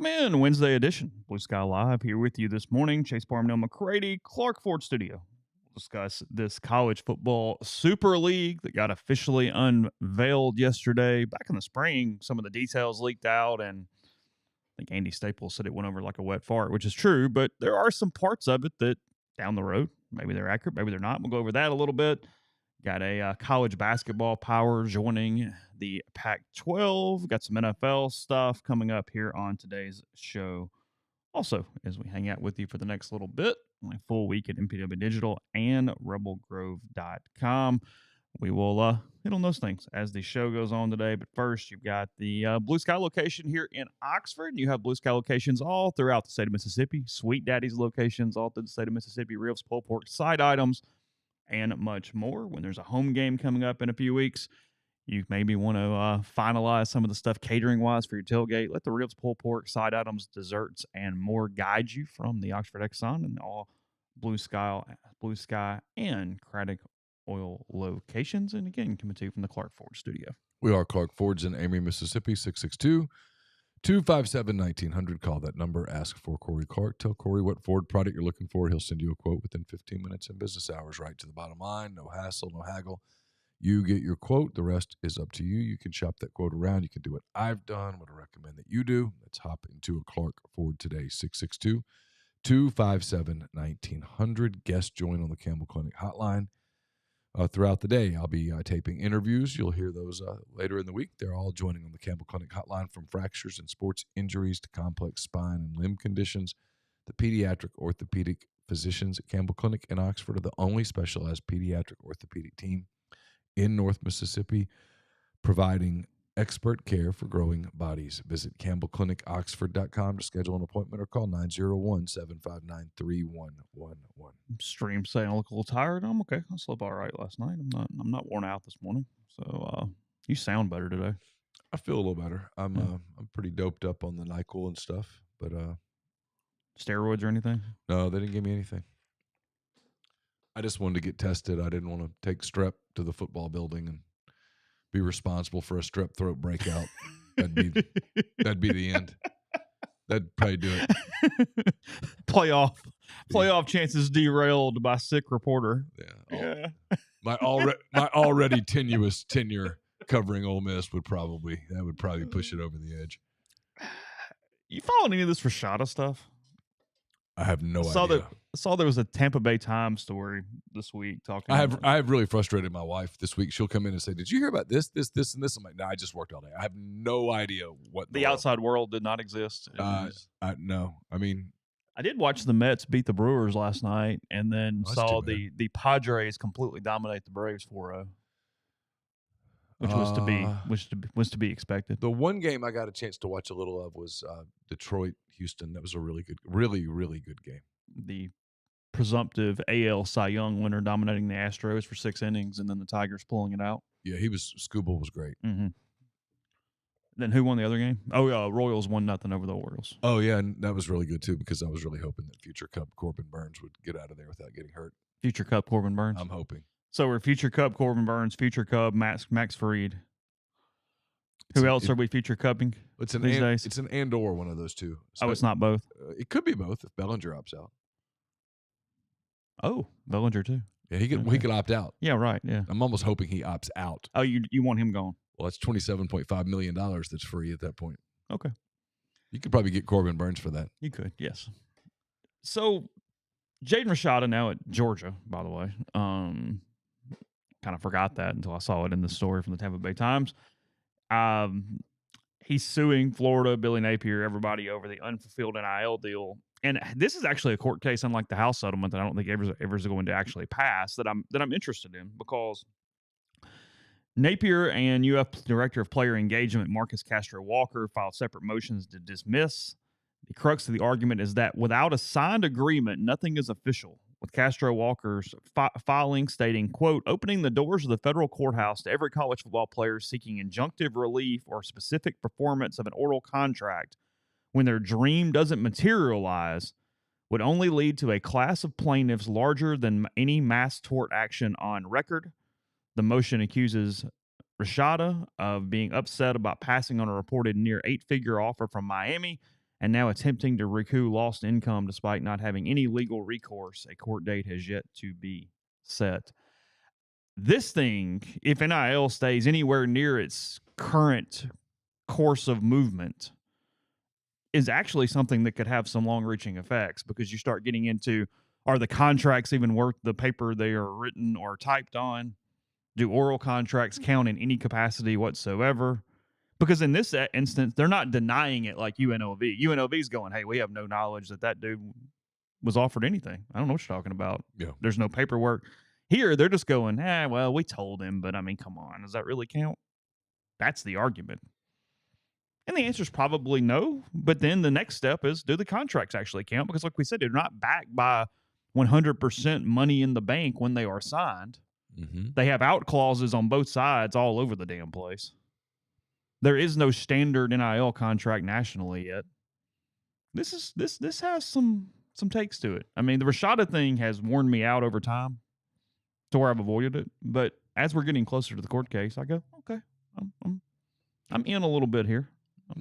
Welcome in Wednesday edition. Blue Sky Live here with you this morning. Chase Parham, Neal, McCready, Clark Ford Studio. We'll discuss this college football Super League that got officially unveiled yesterday. Back in the spring, some of the details leaked out, and I think Andy Staples said it went over like a wet fart, which is true, but there are some parts of it that down the road, maybe they're accurate, maybe they're not. We'll go over that a little bit. Got a college basketball power joining the Pac-12. Got some NFL stuff coming up here on today's show. Also, as we hang out with you for the next little bit, my full week at MPW Digital and rebelgrove.com. We will hit on those things as the show goes on today. But first, you've got the Blue Sky location here in Oxford. You have Blue Sky locations all throughout the state of Mississippi. Sweet Daddy's locations all through the state of Mississippi. Ribs, pulled pork, side items, and much more. When there's a home game coming up in a few weeks, you maybe want to finalize some of the stuff catering-wise for your tailgate. Let the ribs, pulled pork, side items, desserts, and more guide you from the Oxford Exxon and all Blue Sky, and Craddock Oil locations. And again, coming to you from the Clark Ford Studio. We are Clark Ford's in Amory, Mississippi, 662-257-1900. Call that number. Ask for Corey Clark. Tell Corey what Ford product you're looking for. He'll send you a quote within 15 minutes in business hours, right to the bottom line. No hassle, no haggle. You get your quote. The rest is up to you. You can shop that quote around. You can do what I've done, what I recommend that you do. Let's hop into a Clark Ford today, 662-257-1900. Guest join on the Campbell Clinic hotline. Throughout the day, I'll be taping interviews. You'll hear those later in the week. They're all joining on the Campbell Clinic hotline, from fractures and sports injuries to complex spine and limb conditions. The pediatric orthopedic physicians at Campbell Clinic in Oxford are the only specialized pediatric orthopedic team in North Mississippi, providing expert care for growing bodies. Visit CampbellClinicOxford.com to schedule an appointment or call 901-759-3111. Stream saying I look a little tired. I'm okay. I slept all right last night. I'm not worn out this morning. So you sound better today. I feel a little better. I'm pretty doped up on the NyQuil and stuff, but steroids or anything? No, they didn't give me anything. I just wanted to get tested. I didn't want to take strep to the football building and be responsible for a strep throat breakout. That'd be the end. That'd probably do it. Playoff chances derailed by sick reporter. Yeah. My already tenuous tenure covering Ole Miss would probably push it over the edge. You following any of this Rashada stuff? I have no idea. I saw there was a Tampa Bay Times story this week talking. I have really frustrated my wife this week. She'll come in and say, "Did you hear about this, and this?" I'm like, "No, I just worked all day. I have no idea what the outside world did not exist." No. I mean, I did watch the Mets beat the Brewers last night, and then saw the Padres completely dominate the Braves 4-0, which was to be expected. The one game I got a chance to watch a little of was Detroit-Houston. That was a really good, really, really good game. The presumptive AL Cy Young winner dominating the Astros for 6 innings, and then the Tigers pulling it out. Yeah, Scooble was great. Mm-hmm. Then who won the other game? Oh, yeah, Royals 1-0 over the Orioles. Oh, yeah, and that was really good, too, because I was really hoping that future Cub Corbin Burns would get out of there without getting hurt. Future Cub Corbin Burns? I'm hoping. So we're future Cub Corbin Burns, future Cub Max Fried. Who else are we future cubbing these days? It's an and/or one of those two. So it's not both? It could be both if Bellinger opts out. Oh, Bellinger too. Yeah, he could opt out. Yeah, right. Yeah, I'm almost hoping he opts out. Oh, you want him gone? Well, that's $27.5 million that's free at that point. Okay. You could probably get Corbin Burns for that. You could, yes. So, Jaden Rashada now at Georgia, by the way. Kind of forgot that until I saw it in the story from the Tampa Bay Times. He's suing Florida, Billy Napier, everybody over the unfulfilled NIL deal. And this is actually a court case, unlike the House settlement, that I don't think ever is going to actually pass, that I'm interested in, because Napier and UF Director of Player Engagement, Marcus Castro Walker, filed separate motions to dismiss. The crux of the argument is that without a signed agreement, nothing is official, with Castro Walker's filing stating, quote, opening the doors of the federal courthouse to every college football player seeking injunctive relief or specific performance of an oral contract when their dream doesn't materialize would only lead to a class of plaintiffs larger than any mass tort action on record. The motion accuses Rashada of being upset about passing on a reported near 8-figure offer from Miami and now attempting to recoup lost income despite not having any legal recourse. A court date has yet to be set. This thing, if NIL stays anywhere near its current course of movement, is actually something that could have some long-reaching effects, because you start getting into, are the contracts even worth the paper they are written or typed on? Do oral contracts count in any capacity whatsoever? Because in this instance, they're not denying it like UNLV. UNLV is going, hey, we have no knowledge that dude was offered anything. I don't know what you're talking about. Yeah. There's no paperwork. Here, they're just going, well, we told him, but I mean, come on. Does that really count? That's the argument. And the answer is probably no. But then the next step is, do the contracts actually count? Because like we said, they're not backed by 100% money in the bank when they are signed. Mm-hmm. They have out clauses on both sides all over the damn place. There is no standard NIL contract nationally yet. This has some takes to it. I mean, the Rashada thing has worn me out over time to where I've avoided it. But as we're getting closer to the court case, I go, okay, I'm in a little bit here.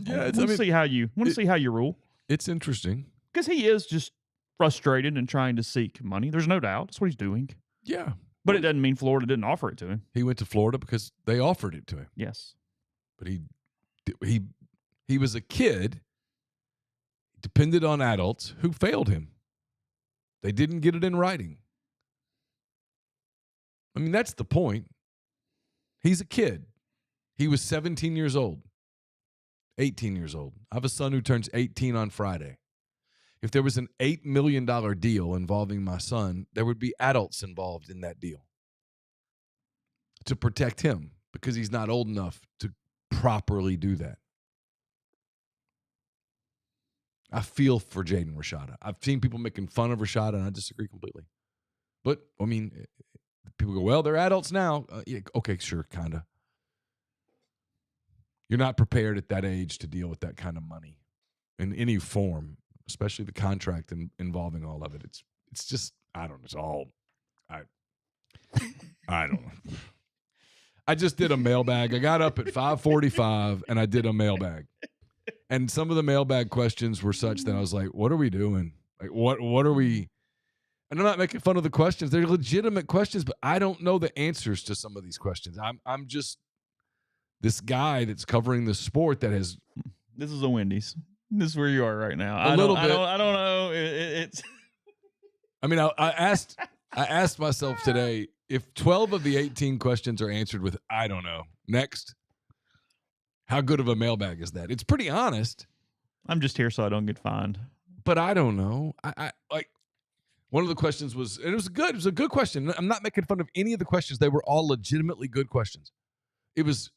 I want to see how you rule. It's interesting because he is just frustrated and trying to seek money. There's no doubt. That's what he's doing. Yeah. But it doesn't mean Florida didn't offer it to him. He went to Florida because they offered it to him. Yes. But he was a kid, depended on adults who failed him. They didn't get it in writing. I mean, that's the point. He's a kid. He was 17 years old, 18 years old. I have a son who turns 18 on Friday. If there was an $8 million deal involving my son, there would be adults involved in that deal to protect him because he's not old enough to properly do that. I feel for Jaden Rashada. I've seen people making fun of Rashada, and I disagree completely. But, I mean, people go, well, they're adults now. Yeah, okay, sure, kind of. You're not prepared at that age to deal with that kind of money in any form, especially the contract involving all of it. It's just, I don't know. It's all, I don't know. I just did a mailbag. I got up at 5:45 and I did a mailbag. And some of the mailbag questions were such that I was like, what are we doing? Like, what are we? And I'm not making fun of the questions. They're legitimate questions, but I don't know the answers to some of these questions. I'm just this guy that's covering the sport that has. This is a Wendy's. This is where you are right now. I don't know. It's. I mean, I asked myself today, if 12 of the 18 questions are answered with "I don't know," next, how good of a mailbag is that? It's pretty honest. I'm just here so I don't get fined. But I don't know. I like one of the questions was, and it was good. It was a good question. I'm not making fun of any of the questions. They were all legitimately good questions. It was,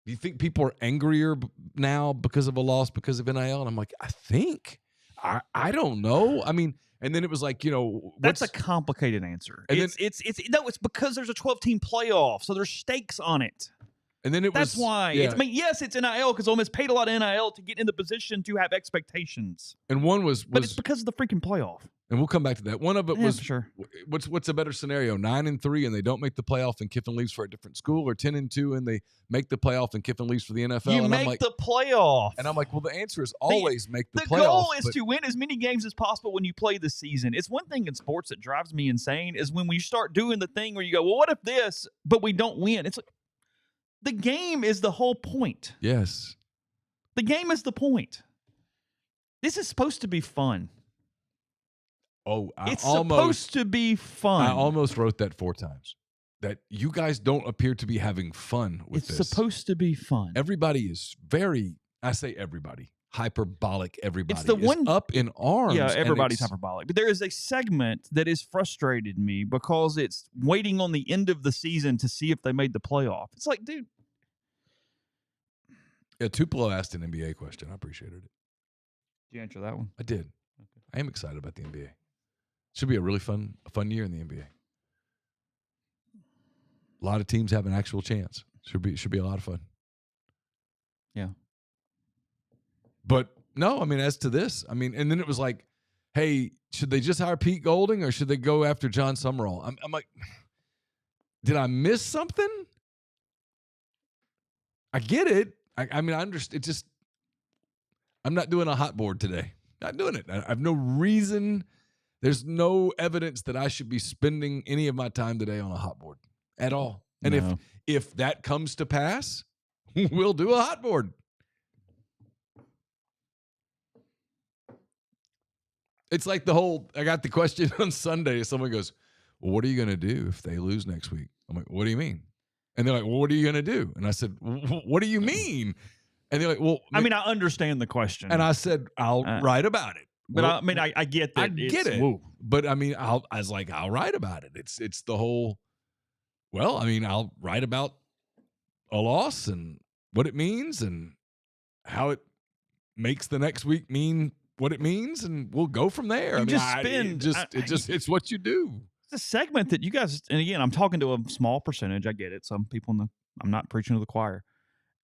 do you think people are angrier now because of a loss because of NIL? And I'm like, I don't know. I mean, and then it was like, that's a complicated answer. And it's because there's a 12-team playoff, so there's stakes on it. And then that's why. Yeah. Yes, it's NIL because Ole Miss paid a lot of NIL to get in the position to have expectations. And one was but it's because of the freaking playoff. And we'll come back to that. One of it was, sure. What's a better scenario? 9-3 and they don't make the playoff and Kiffin leaves for a different school, or 10-2 and they make the playoff and Kiffin leaves for the NFL. You make the playoff. And I'm like, well, the answer is always make the playoff. The goal is to win as many games as possible when you play the season. It's one thing in sports that drives me insane is when we start doing the thing where you go, well, what if this, but we don't win? It's like, the game is the whole point. Yes. The game is the point. This is supposed to be fun. Oh, it's supposed to be fun. I almost wrote that 4 times. That you guys don't appear to be having fun with this. It's supposed to be fun. Everybody is I say everybody, hyperbolic everybody it's the is one, up in arms. Yeah, everybody's hyperbolic. But there is a segment that has frustrated me because it's waiting on the end of the season to see if they made the playoff. It's like, dude. Yeah, Tupelo asked an NBA question. I appreciated it. Did you answer that one? I did. Okay. I am excited about the NBA. Should be a really fun year in the NBA. A lot of teams have an actual chance. Should be a lot of fun. Yeah. But no, I mean, as to this, I mean, and then it was like, hey, should they just hire Pete Golding or should they go after John Summerall? I'm like, did I miss something? I get it. I mean, I understand. It just, I'm not doing a hot board today. Not doing it. I have no reason. There's no evidence that I should be spending any of my time today on a hot board at all. And No. if that comes to pass, we'll do a hot board. It's like I got the question on Sunday. Someone goes, well, what are you going to do if they lose next week? I'm like, what do you mean? And they're like, well, what are you going to do? And I said, what do you mean? And they're like, well, I mean, I understand the question. and I said, I'll write about it. But I mean, I get that. I get it. Woo. But I mean, I was like, I'll write about it. It's the whole, well, I mean, I'll write about a loss and what it means and how it makes the next week mean what it means, and we'll go from there. It's what you do. It's a segment that you guys, and again, I'm talking to a small percentage. I get it. Some people I'm not preaching to the choir.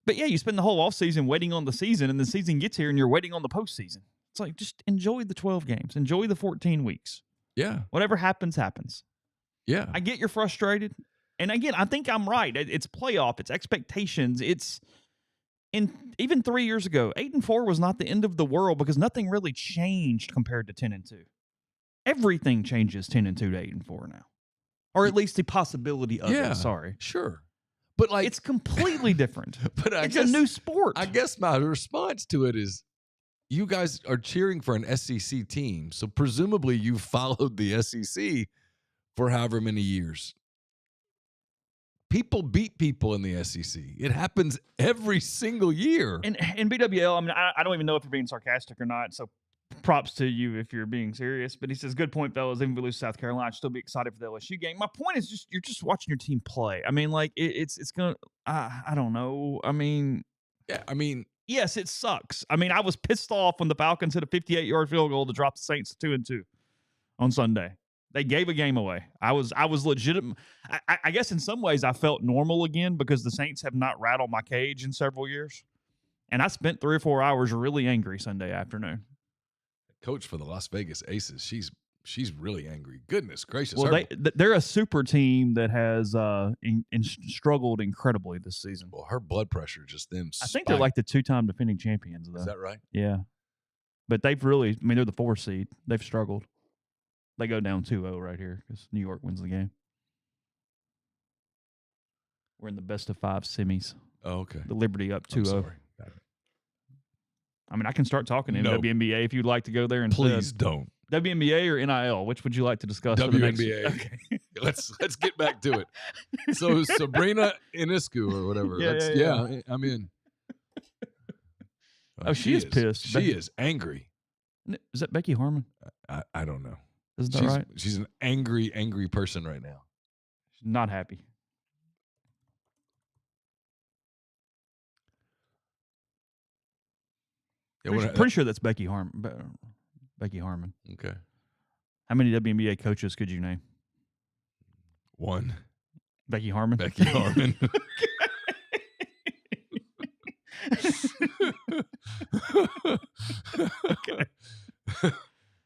But yeah, you spend the whole offseason waiting on the season, and the season gets here and you're waiting on the postseason. It's like, just enjoy the 12 games. Enjoy the 14 weeks. Yeah. Whatever happens, happens. Yeah. I get you're frustrated. And again, I think I'm right. It's playoff. It's expectations. Even 3 years ago, 8-4 was not the end of the world because nothing really changed compared to 10-2. Everything changes 10-2 to 8-4 now. Or at least the possibility of it. Sorry. Sure. But like, it's completely different. But it's a new sport. I guess my response to it is, you guys are cheering for an SEC team, so presumably you followed the SEC for however many years. People beat people in the SEC. It happens every single year. And BWL, I mean, I don't even know if you're being sarcastic or not, so props to you if you're being serious. But he says, good point, fellas. Even if we lose South Carolina, I'd still be excited for the LSU game. My point is you're just watching your team play. I mean, like, it's going to, I don't know. I mean. Yeah, I mean. Yes, it sucks. I mean, I was pissed off when the Falcons hit a 58-yard field goal to drop the Saints 2-2 on Sunday. They gave a game away. I was legitimate. I guess in some ways I felt normal again because the Saints have not rattled my cage in several years. And I spent 3 or 4 hours really angry Sunday afternoon. Coach for the Las Vegas Aces, she's really angry. Goodness gracious. Well, they're a super team that has struggled incredibly this season. Well, her blood pressure just then I think they're like the 2-time defending champions, though. Is that right? Yeah. But they've really, I mean, they're the 4 seed. They've struggled. They go down 2-0 right here because New York wins the game. We're in the best of 5 semis. Oh, okay. The Liberty up 2-0. Sorry. I mean, I can start talking in WNBA if you'd like to go there. And please don't. WNBA or NIL? Which would you like to discuss? WNBA. Okay. let's get back to it. So Sabrina Ionescu or whatever. Yeah. I'm in. Oh, she is pissed. She is angry. Is that Becky Harmon? I don't know. Isn't that right? She's an angry person right now. She's not happy. Yeah, pretty sure that's Becky Harmon. Becky Harmon. Okay. How many WNBA coaches could you name? 1. Becky Harmon. Becky Harmon. Okay.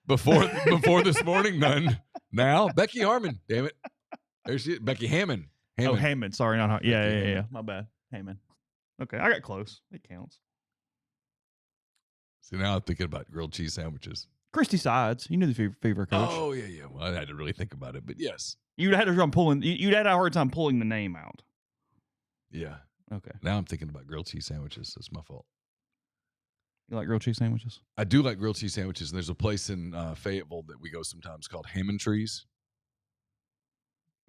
Before this morning, none. Now, Becky Harmon. Damn it. There she is. Becky Hammond. Oh, Hammond. Sorry, not Harmon. Yeah. My bad. Hammond. Okay, I got close. It counts. See, now I'm thinking about grilled cheese sandwiches. Christy Sides. You knew the Fever coach. Oh, yeah. Well, I had to really think about it, but yes. You'd had a hard time pulling the name out. Yeah. Okay. Now I'm thinking about grilled cheese sandwiches. That's my fault. You like grilled cheese sandwiches? I do like grilled cheese sandwiches, and there's a place in Fayetteville that we go sometimes called Hammond Trees.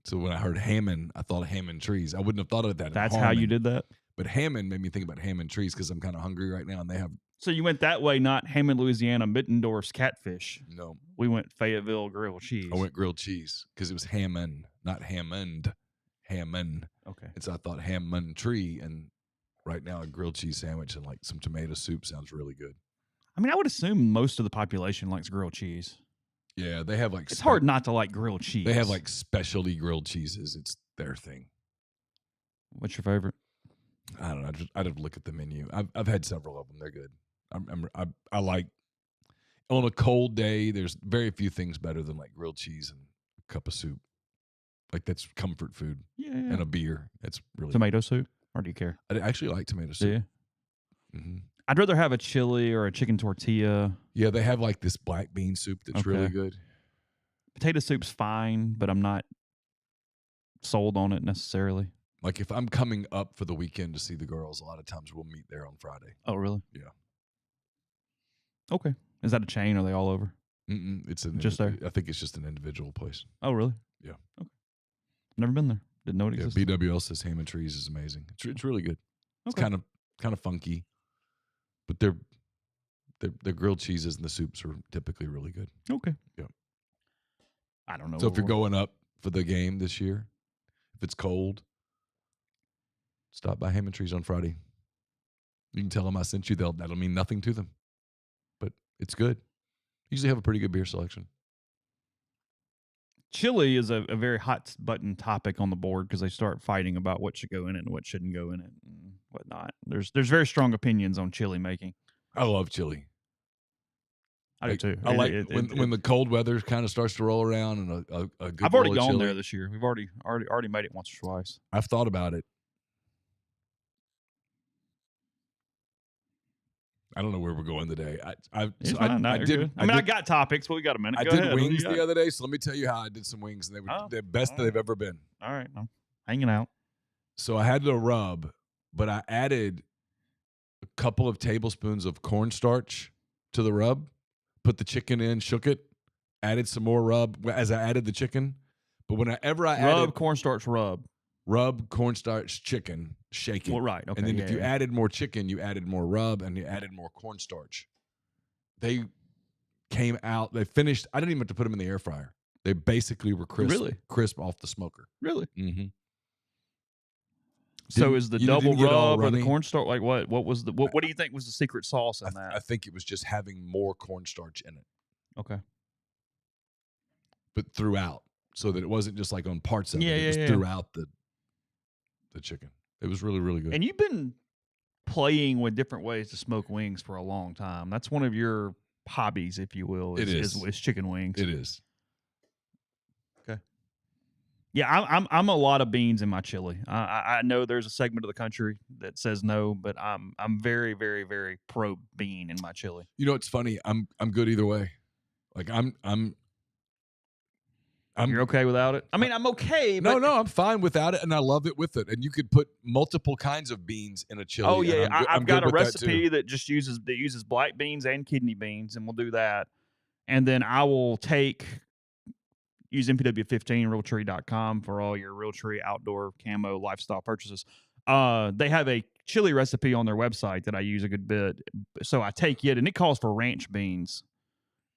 So when I heard Hammond, I thought of Hammond Trees. I wouldn't have thought of that. That's how you did that? But Hammond made me think about Hammond Trees because I'm kind of hungry right now, and they have. So you went that way, not Hammond, Louisiana, Mittendorf's catfish. No. We went Fayetteville grilled cheese. I went grilled cheese because it was Hammond, not Hammond. Hammond. Okay. And so I thought Hammond Tree, and right now a grilled cheese sandwich and like some tomato soup sounds really good. I mean, I would assume most of the population likes grilled cheese. Yeah, they have like. It's hard not to like grilled cheese. They have like specialty grilled cheeses. It's their thing. What's your favorite? I don't know. I'd have to look at the menu. I've had several of them. They're good. I like. On a cold day, there's very few things better than like grilled cheese and a cup of soup. Like that's comfort food. Yeah. And a beer. That's really tomato soup. Or do you care? I actually like tomato soup. Yeah. Mm-hmm. I'd rather have a chili or a chicken tortilla. Yeah, they have like this black bean soup that's really Okay. good. Potato soup's fine, but I'm not sold on it necessarily. Like if I'm coming up for the weekend to see the girls, a lot of times we'll meet there on Friday. Oh, really? Yeah. Okay. Is that a chain? Are they all over? It's Just there? I think it's just an individual place. Oh, really? Yeah. Okay. Never been there. Didn't know it Yeah, existed. BWL says ham and trees is amazing. It's really good. It's Okay. kind of funky, but their grilled cheeses and the soups are typically really good. Okay. Yeah. I don't know. So if you're going up for the game this year, if it's cold, stop by Ham and Trees on Friday. You can tell them I sent you. That'll mean nothing to them, but it's good. Usually have a pretty good beer selection. Chili is a very hot button topic on the board because they start fighting about what should go in it and what shouldn't go in it and whatnot. There's very strong opinions on chili making. I love chili. I do too. I like when the cold weather kind of starts to roll around and a good. I've already bowl of gone chili. there this year. We've already made it once or twice. I've thought about it. I don't know where we're going today. I did. I got topics, but we got a minute. I did wings the other day, so let me tell you how I did some wings, and they were the best that they've ever been. All right, I'm hanging out. So I had the rub, but I added a couple of tablespoons of cornstarch to the rub. Put the chicken in, shook it, added some more rub as I added the chicken. But whenever I added cornstarch rub cornstarch chicken, shake it. Well, right. Okay. And then if you added more chicken, you added more rub and you added more cornstarch. They came out. They finished. I didn't even have to put them in the air fryer. They basically were crisp off the smoker. Really? Mm-hmm. So is the double rub or the cornstarch like what? What was the what do you think was the secret sauce in that? I think it was just having more cornstarch in it. Okay. But throughout, so that it wasn't just like on parts of it. It was throughout the chicken. It was really, really good. And you've been playing with different ways to smoke wings for a long time. That's one of your hobbies, if you will. Is chicken wings. It is. Okay. Yeah, I'm a lot of beans in my chili. I know there's a segment of the country that says no, but I'm very, very, very pro bean in my chili. You know, it's funny. I'm good either way. Like You're okay without it? I mean, I'm okay. But no, I'm fine without it, and I love it with it. And you could put multiple kinds of beans in a chili. Oh yeah, I've got a recipe that just uses black beans and kidney beans, and we'll do that. And then I will use MPW15 realtree.com for all your Realtree outdoor camo lifestyle purchases. They have a chili recipe on their website that I use a good bit. So I take it, and it calls for ranch beans.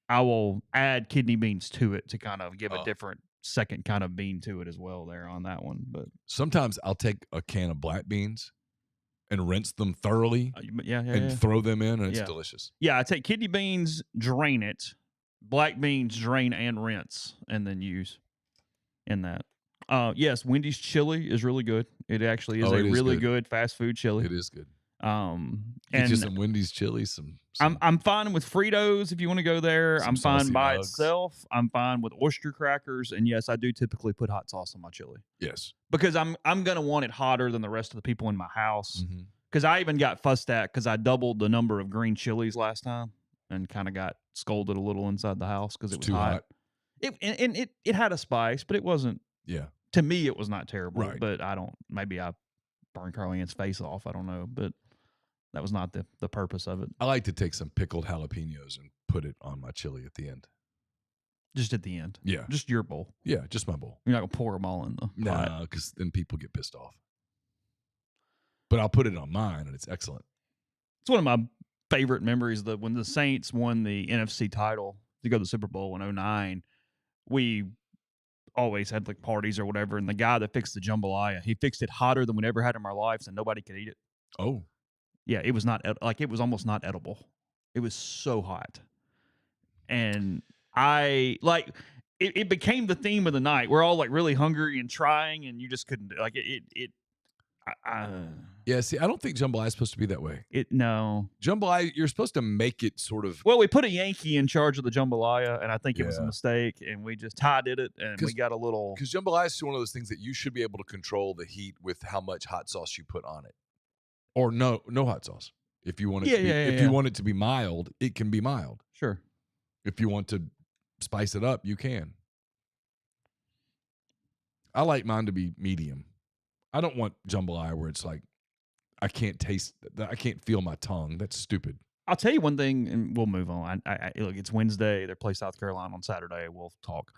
I will add kidney beans to it to kind of give a different second kind of bean to it as well there on that one. But sometimes I'll take a can of black beans and rinse them thoroughly and throw them in, and it's delicious. Yeah, I take kidney beans, drain it, black beans, drain and rinse, and then use in that. Yes, Wendy's chili is really good. It actually is really good fast food chili. It is good. And just some Wendy's chili. I'm fine with Fritos if you want to go there. I'm fine by itself. I'm fine with oyster crackers, and yes, I do typically put hot sauce on my chili. Yes, because I'm gonna want it hotter than the rest of the people in my house. Mm-hmm. Because I even got fussed at because I doubled the number of green chilies last time, and kind of got scolded a little inside the house because it was too hot. It had a spice, but it wasn't. Yeah. To me, it was not terrible. Right. But maybe I burned Carly Ann's face off. I don't know, but. That was not the purpose of it. I like to take some pickled jalapenos and put it on my chili at the end. Just at the end? Yeah. Just your bowl? Yeah, just my bowl. You're not going to pour them all in the pot? No, because then people get pissed off. But I'll put it on mine, and it's excellent. It's one of my favorite memories that when the Saints won the NFC title to go to the Super Bowl in 2009, we always had like parties or whatever, and the guy that fixed the jambalaya, he fixed it hotter than we ever had in our lives, and nobody could eat it. Oh. Yeah, it was not it was almost not edible. It was so hot, and it became the theme of the night. We're all like really hungry and trying, and you just couldn't like it. Yeah, see, I don't think jambalaya is supposed to be that way. No, jambalaya, you're supposed to make it sort of. Well, we put a Yankee in charge of the jambalaya, and I think it was a mistake, and Ty did it, and we got a little. Because jambalaya is one of those things that you should be able to control the heat with how much hot sauce you put on it. Or no hot sauce. If you want it Yeah, to be, yeah, yeah, if yeah. you want it to be mild, it can be mild. Sure. If you want to spice it up, you can. I like mine to be medium. I don't want jambalaya where it's like I can't feel my tongue. That's stupid. I'll tell you one thing, and we'll move on. Look, it's Wednesday. They play South Carolina on Saturday. We'll talk.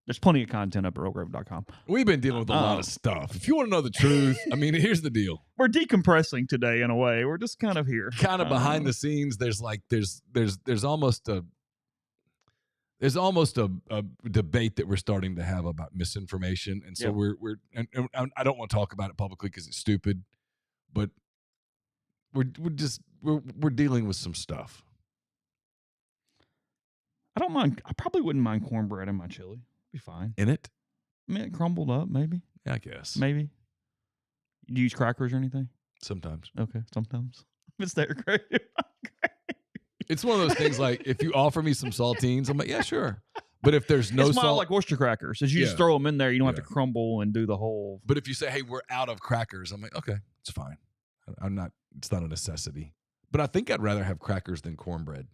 There's plenty of content up at RealGrove.com. We've been dealing with a lot of stuff. If you want to know the truth, I mean, here's the deal. We're decompressing today in a way. We're just kind of here. Kind of behind the scenes, there's almost a debate that we're starting to have about misinformation, and so and I don't want to talk about it publicly because it's stupid, but we're dealing with some stuff. I don't mind. I probably wouldn't mind cornbread in my chili. Be fine. In it? I mean, it crumbled up, maybe. Yeah, I guess. Maybe. Do you use crackers or anything? Sometimes. Okay, sometimes. If it's there, great. It's one of those things like if you offer me some saltines, I'm like, yeah, sure. But if there's no it's salt, like oyster crackers. As you just throw them in there, you don't have to crumble and do the whole. But if you say, hey, we're out of crackers, I'm like, okay, it's fine. It's not a necessity. But I think I'd rather have crackers than cornbread.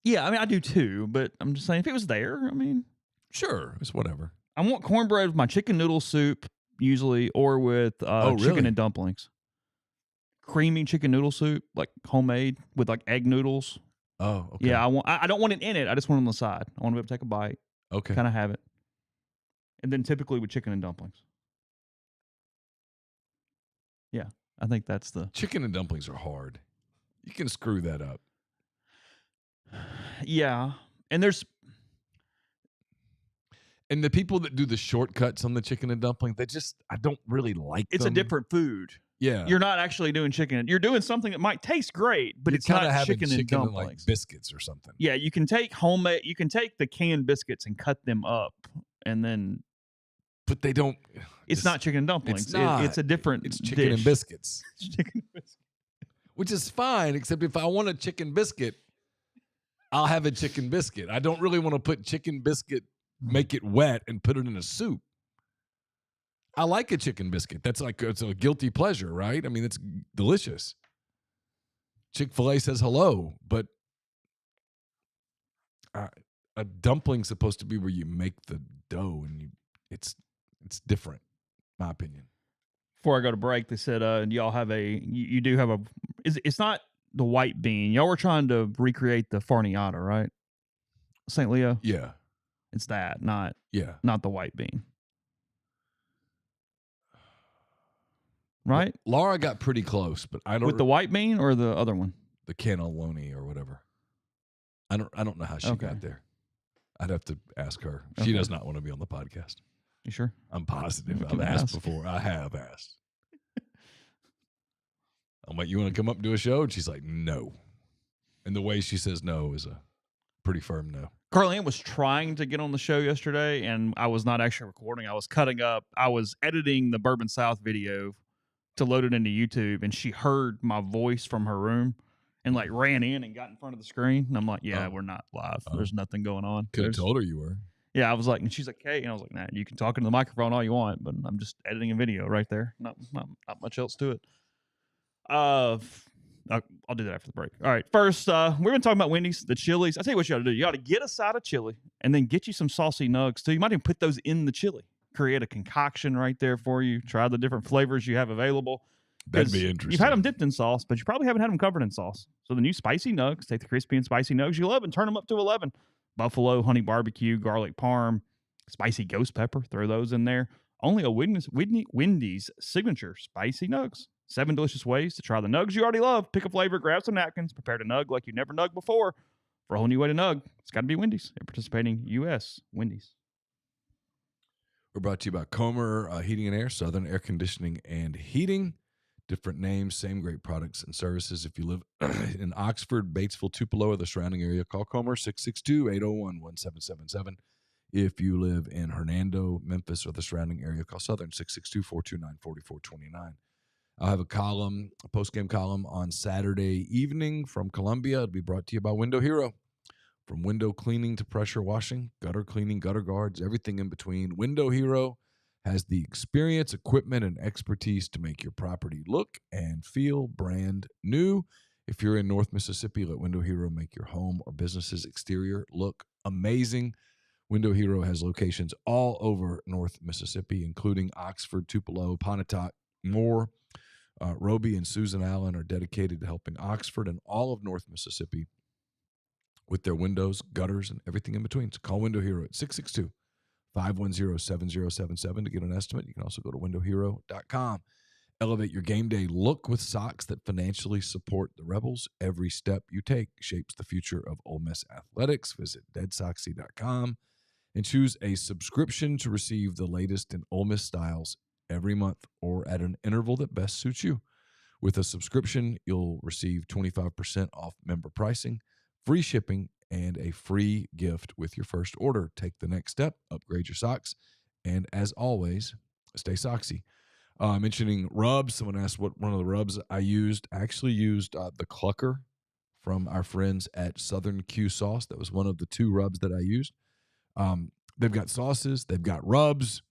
Yeah, I mean, I do too, but I'm just saying if it was there, I mean. Sure, it's whatever. I want cornbread with my chicken noodle soup, usually, or with chicken and dumplings. Creamy chicken noodle soup, like homemade, with like egg noodles. Oh, okay. Yeah, I don't want it in it. I just want it on the side. I want to be able to take a bite. Okay. Kind of have it. And then typically with chicken and dumplings. Yeah, I think that's the... Chicken and dumplings are hard. You can screw that up. Yeah, and there's... And the people that do the shortcuts on the chicken and dumpling, I don't really like It's them. a different food. Yeah. You're not actually doing chicken. You're doing something that might taste great, but it's not chicken and dumplings. And like biscuits or something. Yeah, you can take the canned biscuits and cut them up and then... But they don't... It's not chicken and dumplings. It's not. It's a different It's chicken dish. and biscuits. It's chicken and biscuits. Which is fine, except if I want a chicken biscuit, I'll have a chicken biscuit. I don't really want to put chicken biscuit, make it wet, and put it in a soup. I like a chicken biscuit. It's a guilty pleasure, right? I mean, it's delicious. Chick-fil-A says hello, but a dumpling's supposed to be where you make the dough, and it's different, in my opinion. Before I go to break, they said, y'all have you do have it's not the white bean. Y'all were trying to recreate the farniata, right? St. Leo? Yeah. It's that, not the white bean. Right? Laura got pretty close, but I don't... With the white bean or the other one? The cannelloni or whatever. I don't know how she got there. I'd have to ask her. She does not want to be on the podcast. You sure? I'm positive. I've asked before. I have asked. I'm like, you want to come up and do a show? And she's like, no. And the way she says no is a pretty firm no. Carly-Ann was trying to get on the show yesterday, and I was not actually recording. I was cutting up. I was editing the Bourbon South video to load it into YouTube, and she heard my voice from her room and like ran in and got in front of the screen. And I'm like, we're not live. There's nothing going on. Could have told her you were. Yeah, I was like, and she's like, hey, and I was like, nah, you can talk into the microphone all you want, but I'm just editing a video right there. Not much else to it. I'll do that after the break. All right, first, we've been talking about Wendy's, the chilies. I tell you what you ought to do. You ought to get a side of chili and then get you some saucy nugs too. You might even put those in the chili. Create a concoction right there for you. Try the different flavors you have available. That'd be interesting. You've had them dipped in sauce, but you probably haven't had them covered in sauce. So the new spicy nugs, take the crispy and spicy nugs you love and turn them up to 11. Buffalo, honey barbecue, garlic parm, spicy ghost pepper. Throw those in there. Only a Wendy's signature spicy nugs. 7 delicious ways to try the nugs you already love. Pick a flavor, grab some napkins, prepare to nug like you never nugged before. For a whole new way to nug, it's got to be Wendy's. And participating U.S. Wendy's. We're brought to you by Comer Heating and Air, Southern Air Conditioning and Heating. Different names, same great products and services. If you live in Oxford, Batesville, Tupelo, or the surrounding area, call Comer 662-801-1777. If you live in Hernando, Memphis, or the surrounding area, call Southern 662-429-4429. I'll have a post-game column on Saturday evening from Columbia. It'll be brought to you by Window Hero. From window cleaning to pressure washing, gutter cleaning, gutter guards, everything in between. Window Hero, has the experience, equipment, and expertise to make your property look and feel brand new. If you're in North Mississippi, let Window Hero make your home or business's exterior look amazing. Window Hero has locations all over North Mississippi, including Oxford, Tupelo, Pontotoc, more. Roby and Susan Allen are dedicated to helping Oxford and all of North Mississippi with their windows, gutters, and everything in between. So call Window Hero at 662-510-7077 to get an estimate. You can also go to windowhero.com. Elevate your game day look with socks that financially support the Rebels. Every step you take shapes the future of Ole Miss athletics. Visit deadsoxy.com and choose a subscription to receive the latest in Ole Miss styles every month or at an interval that best suits you. With a subscription, you'll receive 25% off member pricing, free shipping, and a free gift with your first order. Take the next step, upgrade your socks, and as always, stay soxy. Mentioning rubs, someone asked what one of the rubs I used. I actually used the Clucker from our friends at Southern Q Sauce. That was one of the 2 rubs that I used. They've got sauces, they've got rubs.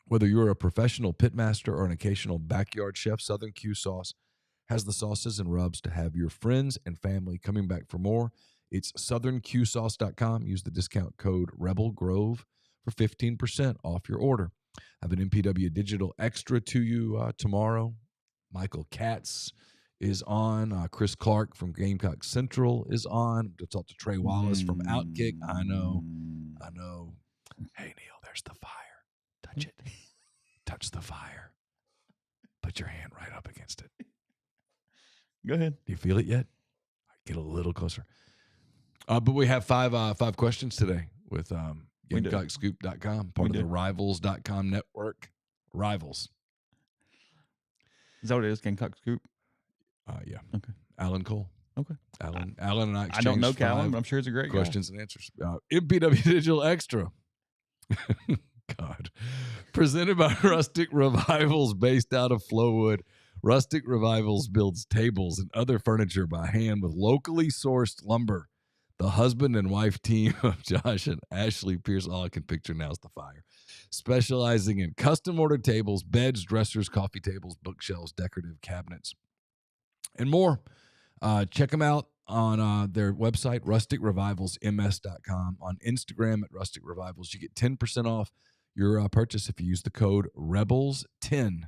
Whether you're a professional pitmaster or an occasional backyard chef, Southern Q Sauce has the sauces and rubs to have your friends and family coming back for more. It's southernqsauce.com. Use the discount code RebelGrove for 15% off your order. I have an MPW Digital Extra to you tomorrow. Michael Katz is on. Chris Clark from Gamecock Central is on. To talk to Trey Wallace from Outkick. I know. Hey, Neal, there's the fire. Touch it. Touch the fire. Put your hand right up against it. Go ahead. Do you feel it yet? Get a little closer. But we have five questions today with GamecockScoop.com, part of the Rivals.com network. Rivals. Is that what it is? Gamecock Scoop? Yeah. Okay. Alan Cole. Okay. Alan and I exchanged I don't know Callum, but I'm sure he's a great questions and answers. MPW Digital Extra. God. Presented by Rustic Revivals, based out of Flowood. Rustic Revivals builds tables and other furniture by hand with locally sourced lumber. The husband and wife team of Josh and Ashley Pierce, all I can picture now is the fire, specializing in custom-ordered tables, beds, dressers, coffee tables, bookshelves, decorative cabinets, and more. Check them out on their website, rusticrevivalsms.com, on Instagram at Rustic Revivals. You get 10% off your purchase if you use the code REBELS10,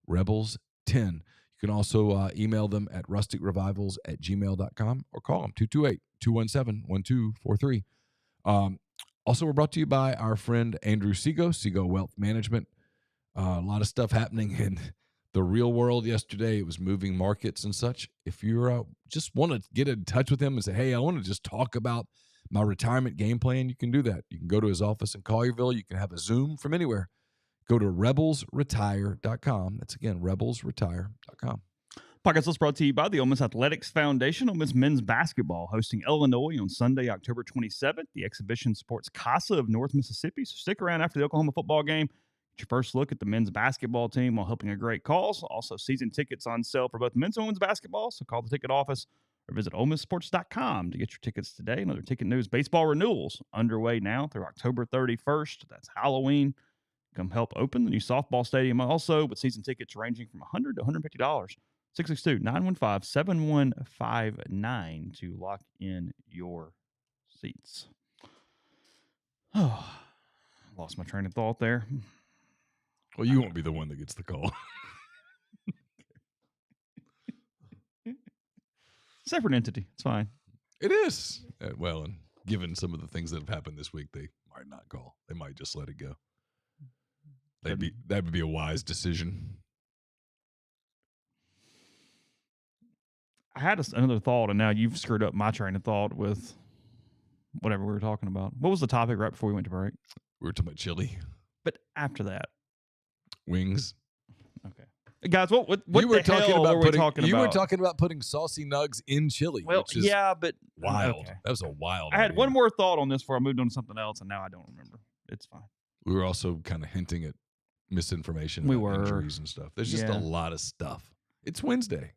REBELS10. You can also email them at rusticrevivals@gmail.com or call them 228-217-1243. Also, we're brought to you by our friend Andrew Sego Wealth Management. A lot of stuff happening in the real world yesterday. It was moving markets and such. If you just want to get in touch with him and say, hey, I want to just talk about my retirement game plan, you can do that. You can go to his office in Collierville. You can have a Zoom from anywhere. Go to rebelsretire.com. That's, again, rebelsretire.com. Podcast is brought to you by the Ole Miss Athletics Foundation. Ole Miss men's basketball hosting Illinois on Sunday, October 27th. The exhibition supports CASA of North Mississippi, so stick around after the Oklahoma football game. Get your first look at the men's basketball team while helping a great cause. Also, season tickets on sale for both men's and women's basketball, so call the ticket office or visit OleMissSports.com to get your tickets today. Another ticket news, baseball renewals underway now through October 31st. That's Halloween. Come help open the new softball stadium also, with season tickets ranging from $100 to $150. 662-915-7159 to lock in your seats. Oh, lost my train of thought there. Well, you won't be the one that gets the call. Separate entity. It's fine. It is. Well, and given some of the things that have happened this week, they might not call. They might just let it go. That would be a wise decision. I had another thought, and now you've screwed up my train of thought with whatever we were talking about. What was the topic right before we went to break? We were talking about chili. But after that. Wings. Okay. Guys, what you were the talking hell about were we talking about? You were talking about putting saucy nugs in chili. Well, which is yeah, but wild. Okay. That was a wild I had idea. one more thought on this before I moved on to something else, and now I don't remember. It's fine. We were also kind of hinting at misinformation about injuries and stuff. There's just a lot of stuff. It's Wednesday.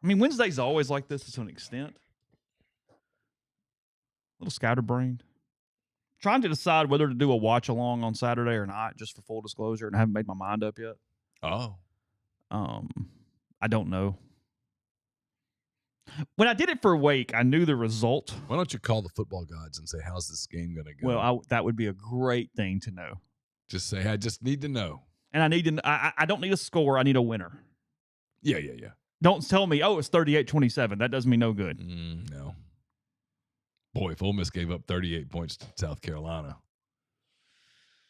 I mean, Wednesday's always like this to an extent. A little scatterbrained. Trying to decide whether to do a watch along on Saturday or not, just for full disclosure, and I haven't made my mind up yet. Oh. Um, I don't know. When I did it for Wake, I knew the result. Why don't you call the football gods and say, how's this game going to go? Well, that would be a great thing to know. Just say, I just need to know. And I need to. I don't need a score. I need a winner. Yeah. Don't tell me, it's 38-27. That does me no good. No. Boy, if Ole Miss gave up 38 points to South Carolina,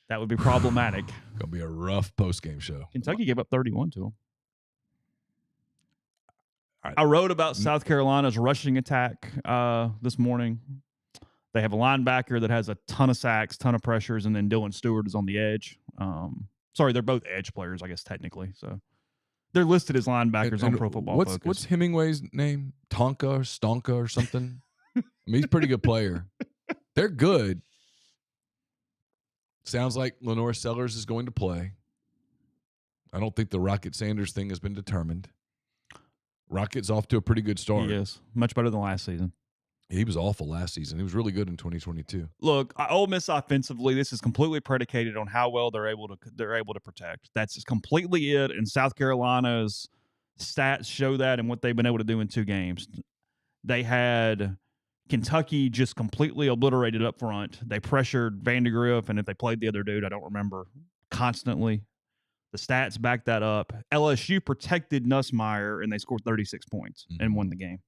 that would be problematic. Going to be a rough post-game show. Kentucky gave up 31 to them. I wrote about South Carolina's rushing attack this morning. They have a linebacker that has a ton of sacks, ton of pressures, and then Dylan Stewart is on the edge. Sorry, they're both edge players, I guess, technically. So they're listed as linebackers on Pro Football Focus. What's Hemingway's name? Tonka or Stonka or something? I mean, he's a pretty good player. They're good. Sounds like Lenore Sellers is going to play. I don't think the Rocket Sanders thing has been determined. Rocket's off to a pretty good start. He is. Much better than last season. He was awful last season. He was really good in 2022. Look, Ole Miss offensively, this is completely predicated on how well they're able to protect. That's completely it. And South Carolina's stats show that and what they've been able to do in 2 games. They had Kentucky just completely obliterated up front. They pressured Vandegrift, and if they played the other dude, I don't remember, constantly. The stats back that up. LSU protected Nussmeier, and they scored 36 points and won the game.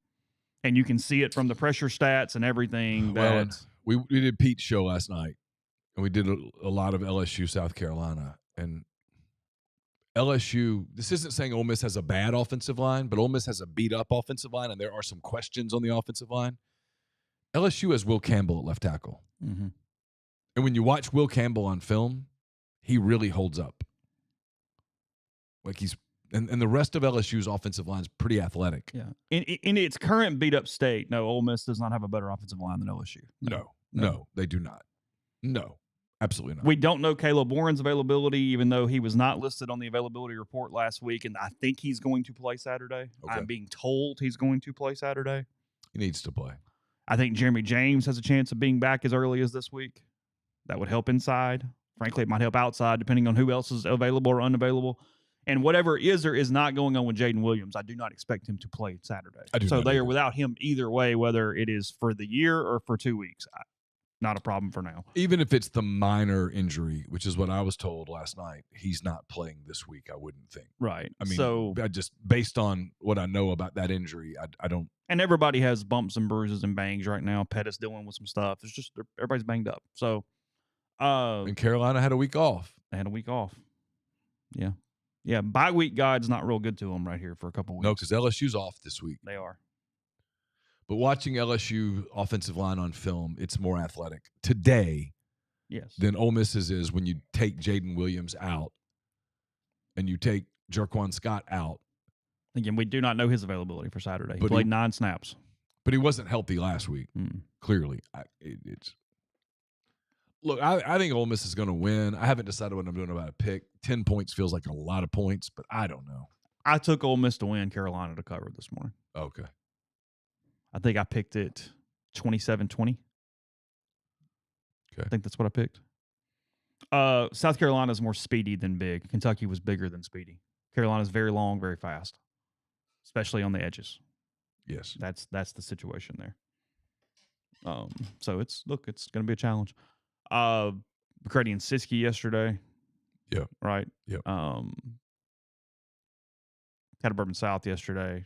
And you can see it from the pressure stats and everything. Well, we did Pete's show last night, and we did a lot of LSU, South Carolina. And LSU, this isn't saying Ole Miss has a bad offensive line, but Ole Miss has a beat-up offensive line, and there are some questions on the offensive line. LSU has Will Campbell at left tackle. Mm-hmm. And when you watch Will Campbell on film, he really holds up. Like and the rest of LSU's offensive line is pretty athletic. Yeah. In its current beat-up state, no, Ole Miss does not have a better offensive line than LSU. No, they do not. No, absolutely not. We don't know Caleb Warren's availability, even though he was not listed on the availability report last week, and I think he's going to play Saturday. Okay. I'm being told he's going to play Saturday. He needs to play. I think Jeremy James has a chance of being back as early as this week. That would help inside. Frankly, it might help outside, depending on who else is available or unavailable. And whatever is or is not going on with Jaden Williams, I do not expect him to play Saturday. So they are without him either way, whether it is for the year or for 2 weeks. Not a problem for now. Even if it's the minor injury, which is what I was told last night, he's not playing this week, I wouldn't think. Right. I mean, I just based on what I know about that injury, I don't. And everybody has bumps and bruises and bangs right now. Pettis dealing with some stuff. It's just everybody's banged up. So, and Carolina had a week off. They had a week off. Yeah. Yeah, bye week guide's not real good to them right here for a couple weeks. No, because LSU's off this week. They are. But watching LSU offensive line on film, it's more athletic today than Ole Miss's is when you take Jaden Williams out and you take Jerquan Scott out. Again, we do not know his availability for Saturday. He played 9 snaps. But he wasn't healthy last week, clearly. Look, I think Ole Miss is going to win. I haven't decided what I'm doing about a pick. 10 points feels like a lot of points, but I don't know. I took Ole Miss to win, Carolina to cover this morning. Okay. I think I picked it 27-20. Okay. I think that's what I picked. South Carolina is more speedy than big. Kentucky was bigger than speedy. Carolina's very long, very fast, especially on the edges. Yes. That's the situation there. So it's going to be a challenge. McCready and Siskey yesterday. Yeah. Right. Yeah. Had a Bourbon South yesterday.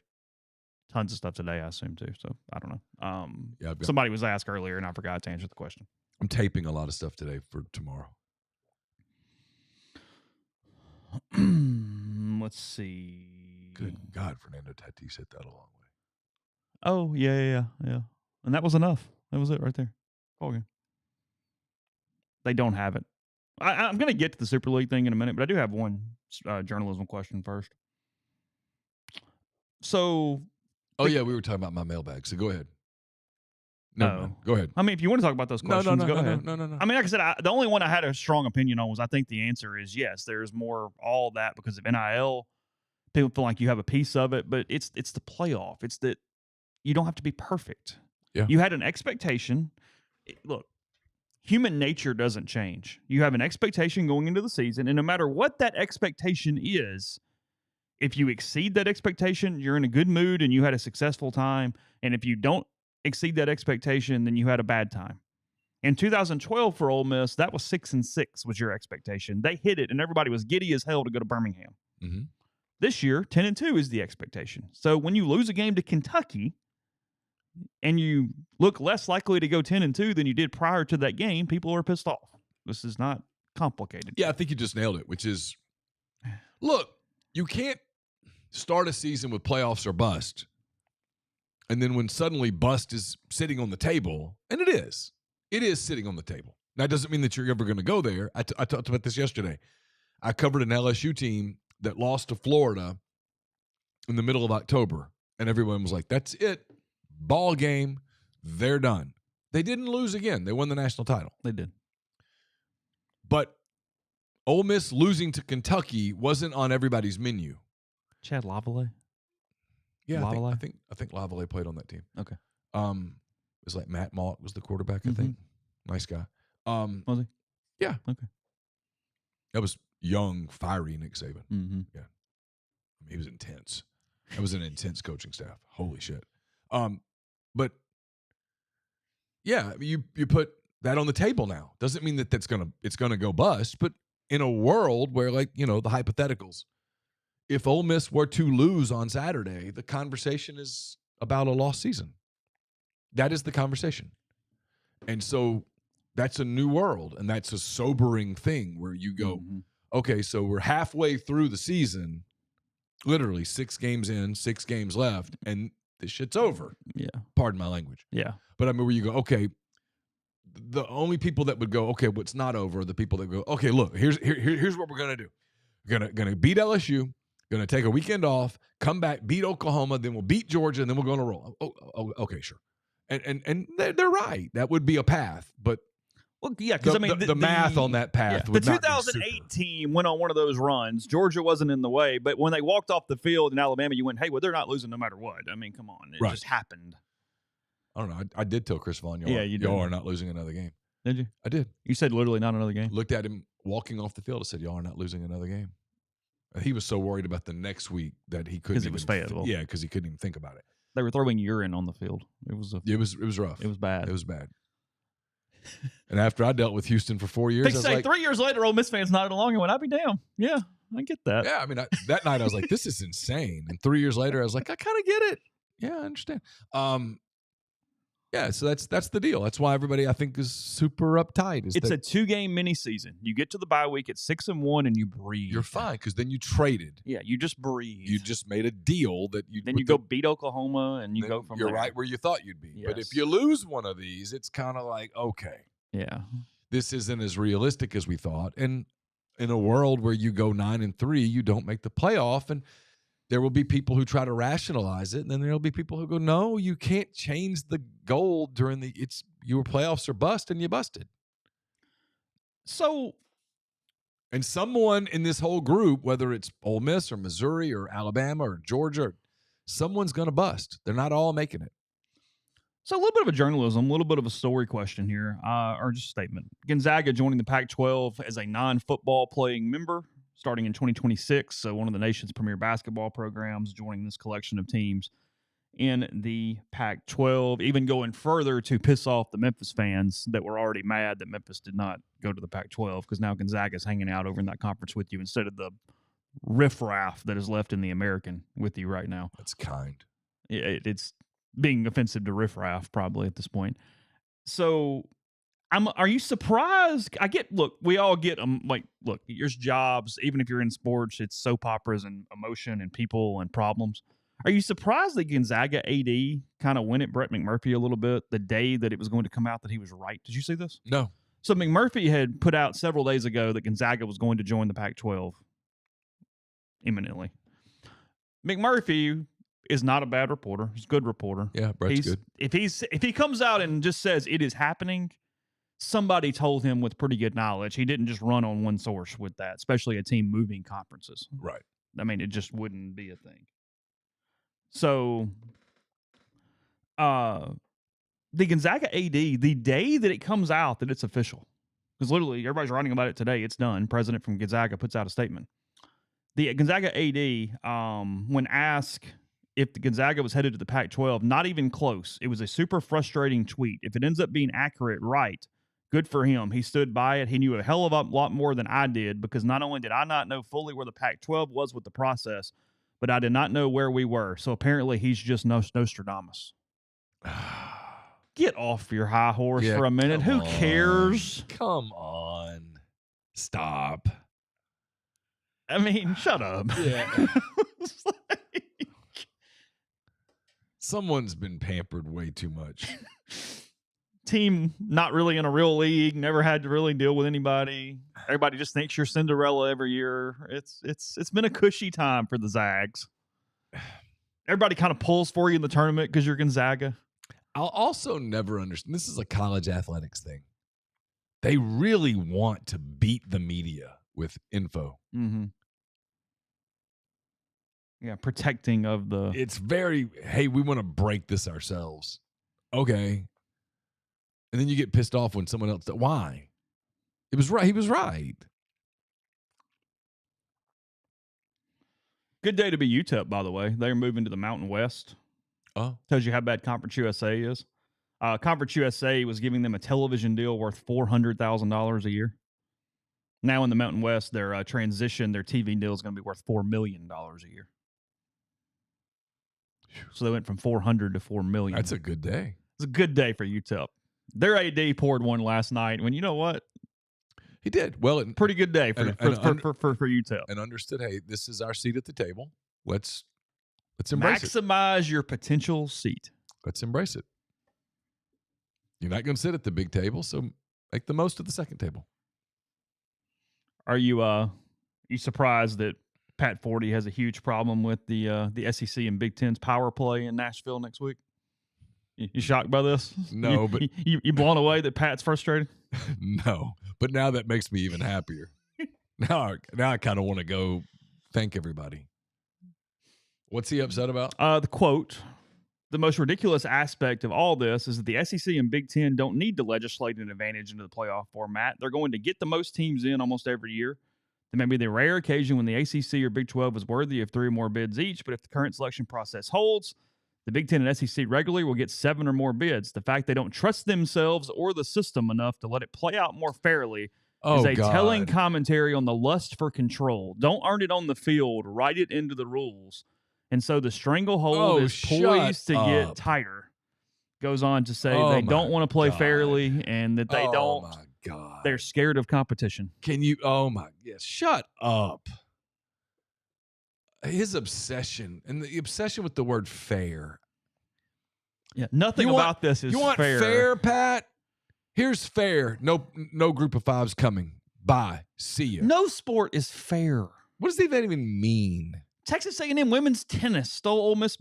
Tons of stuff today, I assume, too. So I don't know. Somebody was asked earlier, and I forgot to answer the question. I'm taping a lot of stuff today for tomorrow. Let's see. Good God, Fernando Tatis hit that a long way. Oh, yeah. And that was enough. That was it right there. Ball game. They don't have it. I'm going to get to the Super League thing in a minute, but I do have one journalism question first. So. We were talking about my mailbag, so go ahead. No, go ahead. I mean, if you want to talk about those questions, go ahead. No. I mean, like I said, the only one I had a strong opinion on was I think the answer is yes. There's more all that because of NIL. People feel like you have a piece of it, but it's the playoff. It's that you don't have to be perfect. Yeah. You had an expectation. Look, human nature doesn't change. You have an expectation going into the season, and no matter what that expectation is, if you exceed that expectation, you're in a good mood and you had a successful time. And if you don't exceed that expectation, then you had a bad time. In 2012 for Ole Miss, that was 6-6 was your expectation. They hit it, and everybody was giddy as hell to go to Birmingham. Mm-hmm. This year, 10-2 is the expectation. So when you lose a game to Kentucky and you look less likely to go 10-2 than you did prior to that game, people are pissed off. This is not complicated. Yeah, I think you just nailed it, which is, look, you can't start a season with playoffs or bust, and then when suddenly bust is sitting on the table, and it is sitting on the table. That doesn't mean that you're ever going to go there. I talked about this yesterday. I covered an LSU team that lost to Florida in the middle of October, and everyone was like, that's it. Ball game. They're done. They didn't lose again. They won the national title. They did. But Ole Miss losing to Kentucky wasn't on everybody's menu. Chad Lavallee? Yeah, I think Lavallee played on that team. Okay. It was like Matt Malt was the quarterback, I think. Nice guy. Was he? Yeah. Okay. That was young, fiery Nick Saban. Mm-hmm. Yeah. I mean, he was intense. That was an intense coaching staff. Holy shit. But yeah, you put that on the table now. Doesn't mean that it's gonna go bust, but in a world where, like, you know, the hypotheticals, if Ole Miss were to lose on Saturday, the conversation is about a lost season. That is the conversation. And so that's a new world, and that's a sobering thing where you go, okay, so we're halfway through the season, literally 6 games in, 6 games left, and this shit's over. Yeah. Pardon my language. Yeah. But I mean, where you go, okay, the only people that would go, okay, what's not over are the people that go, okay, look, here's what we're gonna do. We're gonna beat LSU, gonna take a weekend off, come back, beat Oklahoma, then we'll beat Georgia, and then we're gonna roll. Oh, okay, sure. And they're right. That would be a path, but well, yeah, because I mean the math on that path. Yeah. Would the not 2008 team went on one of those runs. Georgia wasn't in the way, but when they walked off the field in Alabama, you went, "Hey, well, they're not losing no matter what." I mean, come on, it just happened. I don't know. I did tell Chris Vaughn, y'all are not losing another game. Did you? I did. You said literally not another game. Looked at him walking off the field. I said, y'all are not losing another game. He was so worried about the next week that he couldn't. Because he was Fayetteville. Yeah, because he couldn't even think about it. They were throwing urine on the field. It was rough. It was bad. It was bad. And after I dealt with Houston for 4 years, they say 3 years later, Ole Miss fans nodded along and went, "I'll be damned." Yeah, I get that. Yeah, I mean, that night I was like, "This is insane." And 3 years later, I was like, "I kind of get it." Yeah, I understand. Yeah, so that's the deal. That's why everybody, I think, is super uptight. It's a 2-game mini season. You get to the bye week at 6-1, and you breathe. You're fine because then you traded. Yeah, you just breathe. You just made a deal that you. Then you go beat Oklahoma, and you go from You're there. right where you thought you'd be. Yes. But if you lose one of these, it's kind of like, okay, yeah, this isn't as realistic as we thought. And in a world where you go 9-3, you don't make the playoff, and there will be people who try to rationalize it, and then there'll be people who go, no, you can't change the goal during you were playoffs or bust, and you busted. So, and someone in this whole group, whether it's Ole Miss or Missouri or Alabama or Georgia, someone's going to bust. They're not all making it. So a little bit of a journalism, a little bit of a story question here, or just a statement. Gonzaga joining the Pac-12 as a non-football playing member starting in 2026. So one of the nation's premier basketball programs joining this collection of teams in the Pac-12, even going further to piss off the Memphis fans that were already mad that Memphis did not go to the Pac-12 because now Gonzaga's hanging out over in that conference with you instead of the riffraff that is left in the American with you right now. That's kind. It's being offensive to riffraff probably at this point. So are you surprised? We all get look, there's jobs, even if you're in sports, it's soap operas and emotion and people and problems. Are you surprised that Gonzaga AD kind of went at Brett McMurphy a little bit the day that it was going to come out that he was right? Did you see this? No. So McMurphy had put out several days ago that Gonzaga was going to join the Pac-12 imminently. McMurphy is not a bad reporter. He's a good reporter. Yeah, Brett's good. If he comes out and just says it is happening, somebody told him with pretty good knowledge. He didn't just run on one source with that, especially a team moving conferences. Right. I mean, it just wouldn't be a thing. So, the Gonzaga AD, the day that it comes out that it's official, because literally everybody's writing about it today, it's done. President from Gonzaga puts out a statement. The Gonzaga AD, when asked if the Gonzaga was headed to the Pac-12, not even close. It was a super frustrating tweet. If it ends up being accurate, right, good for him. He stood by it. He knew a hell of a lot more than I did, because not only did I not know fully where the Pac-12 was with the process, but I did not know where we were. So apparently he's just Nostradamus. Get off your high horse for a minute. Who cares? Come on. Stop. I mean, shut up. Yeah. Someone's been pampered way too much. Team not really in a real league, never had to really deal with anybody. Everybody just thinks you're Cinderella every year. It's been a cushy time for the Zags. Everybody kind of pulls for you in the tournament because you're Gonzaga. I'll also never understand. This is a college athletics thing. They really want to beat the media with info. Mm-hmm. Yeah, protecting of the. It's very, hey, we want to break this ourselves. Okay. And then you get pissed off when someone else. Why? It was right. He was right. Good day to be UTEP, by the way. They're moving to the Mountain West. Oh. Tells you how bad Conference USA is. Conference USA was giving them a television deal worth $400,000 a year. Now in the Mountain West, their transition, their TV deal is going to be worth $4 million a year. So they went from 400 to 4 million. That's a good day. It's a good day for UTEP. Their AD poured one last night. When you know what, he did well. Pretty good day for UTEP. And understood. Hey, this is our seat at the table. Let's embrace Maximize your potential seat. Let's embrace it. You're not going to sit at the big table, so make the most of the second table. Are you surprised that Pat Forty has a huge problem with the SEC and Big Ten's power play in Nashville next week? You shocked by this? No, but you blown away that Pat's frustrated? No, but now that makes me even happier. now I kind of want to go thank everybody. What's he upset about? The quote: "The most ridiculous aspect of all this is that the SEC and Big Ten don't need to legislate an advantage into the playoff format. They're going to get the most teams in almost every year. There may be the rare occasion when the ACC or Big 12 is worthy of 3 or more bids each, but if the current selection process holds, the Big Ten and SEC regularly will get 7 or more bids. The fact they don't trust themselves or the system enough to let it play out more fairly is a telling commentary on the lust for control. Don't earn it on the field, write it into the rules. And so the stranglehold is poised to get tighter." Goes on to say they don't want to play fairly and that they don't. My God. They're scared of competition. Can you? Shut up. His obsession and the obsession with the word fair. Yeah, nothing about this is fair. You want fair, Pat? Here's fair. No group of fives coming. Bye. See you. No sport is fair. What does that even mean? Texas A&M women's tennis paid Ole Miss's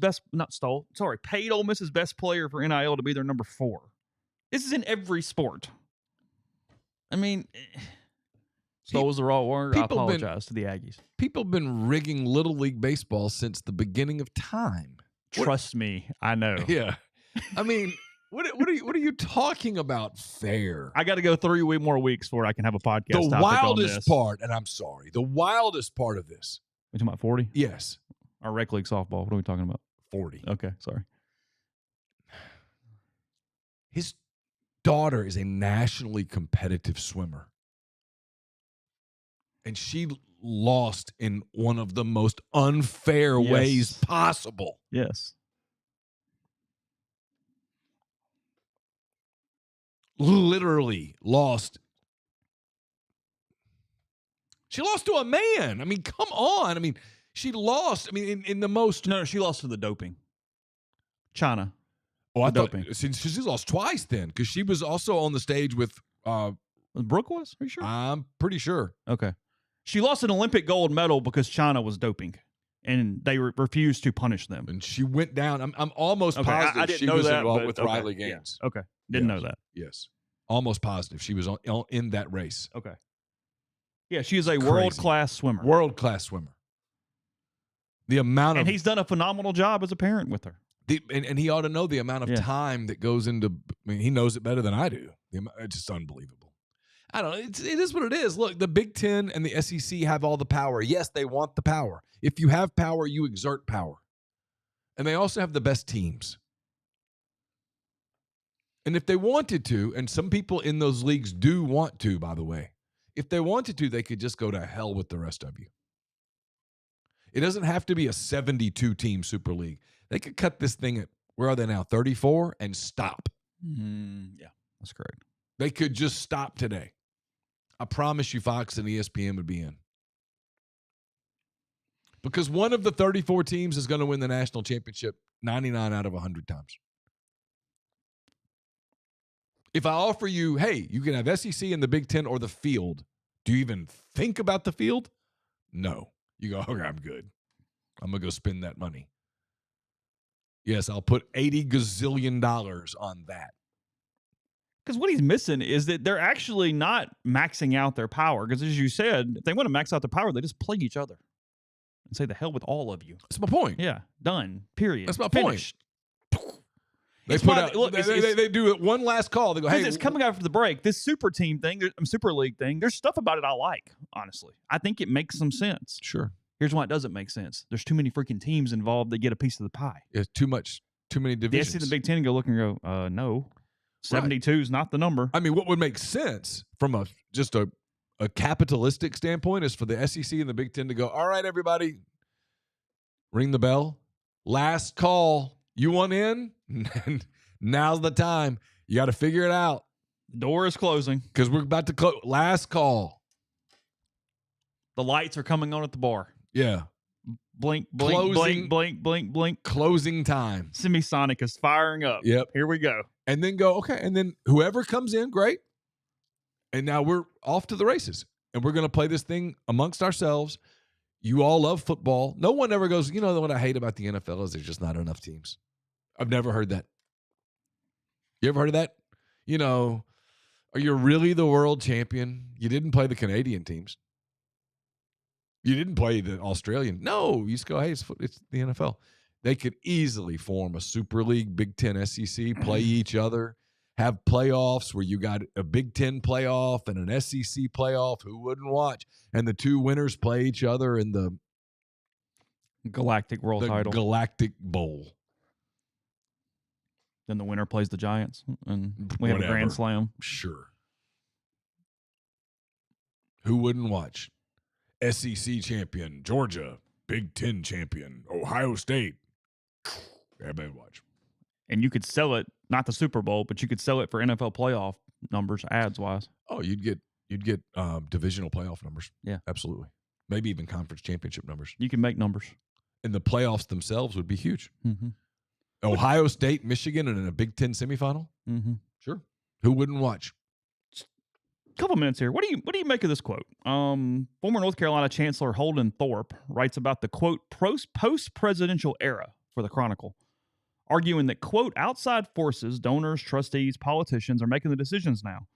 best player for NIL to be their number 4. This is in every sport. I mean, stole was the wrong word. I apologize to the Aggies. People have been rigging Little League Baseball since the beginning of time. Trust me, I know. Yeah. I mean, what are you talking about fair? I got to go 3 more weeks before I can have a podcast. The wildest part, and I'm sorry, the wildest part of this. Are you talking about 40? Yes. Our rec league softball. What are we talking about? 40. Okay, sorry. His daughter is a nationally competitive swimmer. And she lost in one of the most unfair ways possible. Yes. Literally lost. She lost to a man. I mean, come on. I mean, she lost. I mean, in the most. No, she lost to the doping. China. Oh, I thought she lost twice then, because she was also on the stage with. Brooke was? Are you sure? I'm pretty sure. Okay. She lost an Olympic gold medal because China was doping, and they refused to punish them. And she went down. I'm almost positive I didn't she know was that, involved with Riley Gaines. Yeah. Okay. Didn't know that. Yes. Almost positive she was in that race. Okay. Yeah, she is a world-class swimmer. World-class swimmer. The amount of... And he's done a phenomenal job as a parent with her. And he ought to know the amount of time that goes into I mean, he knows it better than I do. It's just unbelievable. I don't know. It is what it is. Look, the Big Ten and the SEC have all the power. Yes, they want the power. If you have power, you exert power. And they also have the best teams. And if they wanted to, and some people in those leagues do want to, by the way, if they wanted to, they could just go to hell with the rest of you. It doesn't have to be a 72-team Super League. They could cut this thing at, where are they now, 34, and stop. Yeah, that's correct. They could just stop today. I promise you Fox and ESPN would be in. Because one of the 34 teams is going to win the national championship 99 out of 100 times. If I offer you, hey, you can have SEC and the Big Ten or the field, do you even think about the field? No. You go, okay, I'm good. I'm going to go spend that money. Yes, I'll put $80 gazillion on that. Because what he's missing is that they're actually not maxing out their power. Because as you said, if they want to max out their power, they just play each other and say the hell with all of you. That's my point. Yeah, done. Period. That's my Finished. point. They do it one last call. They go, hey, it's coming after the break. This super team thing, Super League thing, there's stuff about it I like, honestly. I think it makes some sense. Sure. Here's why it doesn't make sense. There's too many freaking teams involved that get a piece of the pie. It's too many divisions. The SEC and the Big Ten and go look and go, no. 72 is not the number. I mean, what would make sense from a capitalistic standpoint is for the SEC and the Big Ten to go, all right, everybody, ring the bell. Last call. You want in? Now's the time. You got to figure it out. Door is closing. Because we're about to close. Last call. The lights are coming on at the bar. Yeah. Blink, blink, Closing, blink, blink, blink. Closing time. Semisonic is firing up. Yep. Here we go. And then go, okay. And then whoever comes in, great. And now we're off to the races. And we're going to play this thing amongst ourselves. You all love football. No one ever goes, you know what I hate about the NFL is there's just not enough teams. I've never heard that. You ever heard of that? You know, are you really the world champion? You didn't play the Canadian teams. You didn't play the Australian. No, you just go, hey, it's the NFL. They could easily form a Super League, Big Ten, SEC, play each other, have playoffs where you got a Big Ten playoff and an SEC playoff. Who wouldn't watch? And the two winners play each other in the Galactic World Title. Galactic Bowl. Then the winner plays the Giants, and we have a Grand Slam. Sure. Who wouldn't watch? SEC champion, Georgia. Big Ten champion, Ohio State. Everybody watch. And you could sell it, not the Super Bowl, but you could sell it for NFL playoff numbers, ads-wise. Oh, you'd get divisional playoff numbers. Yeah. Absolutely. Maybe even conference championship numbers. You can make numbers. And the playoffs themselves would be huge. Mm-hmm. Ohio State, Michigan, and in a Big Ten semifinal? Mm-hmm. Sure. Who wouldn't watch? Couple minutes here. What do you make of this quote? Former North Carolina Chancellor Holden Thorpe writes about the, quote, post-presidential era for the Chronicle, arguing that, quote, outside forces, donors, trustees, politicians are making the decisions now.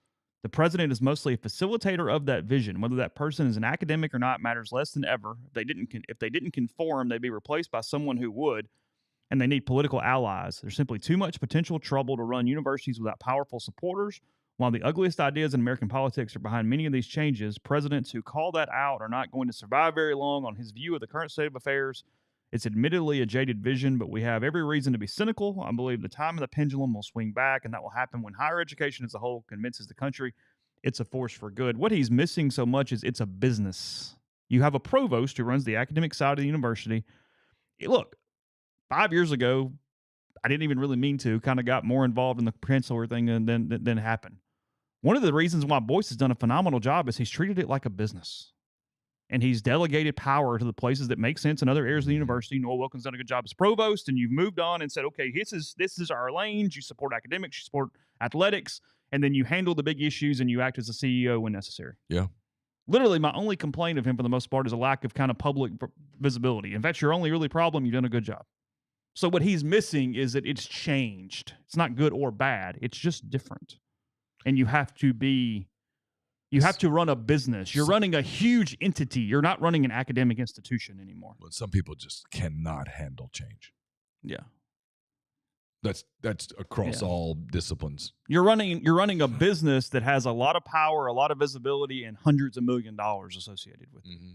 The president is mostly a facilitator of that vision. Whether that person is an academic or not matters less than ever. If they didn't conform, they'd be replaced by someone who would, and they need political allies. There's simply too much potential trouble to run universities without powerful supporters. While the ugliest ideas in American politics are behind many of these changes, presidents who call that out are not going to survive very long on his view of the current state of affairs. It's admittedly a jaded vision, but we have every reason to be cynical. I believe the time of the pendulum will swing back, and that will happen when higher education as a whole convinces the country it's a force for good. What he's missing so much is it's a business. You have a provost who runs the academic side of the university. Look, 5 years ago, I didn't even really mean to, kind of got more involved in the chancellor thing than happened. One of the reasons why Boyce has done a phenomenal job is he's treated it like a business. And he's delegated power to the places that make sense in other areas of the university. Noel Wilkins done a good job as provost, and you've moved on and said, okay, this is our lanes. You support academics, you support athletics, and then you handle the big issues and you act as a CEO when necessary. Yeah. Literally, my only complaint of him for the most part is a lack of kind of public visibility. If that's your only really problem, you've done a good job. So what he's missing is that it's changed. It's not good or bad. It's just different. And you have to run a business. You're running a huge entity. You're not running an academic institution anymore. But some people just cannot handle change. Yeah. That's across all disciplines. You're running a business that has a lot of power, a lot of visibility, and hundreds of $1 million associated with it. Mm-hmm.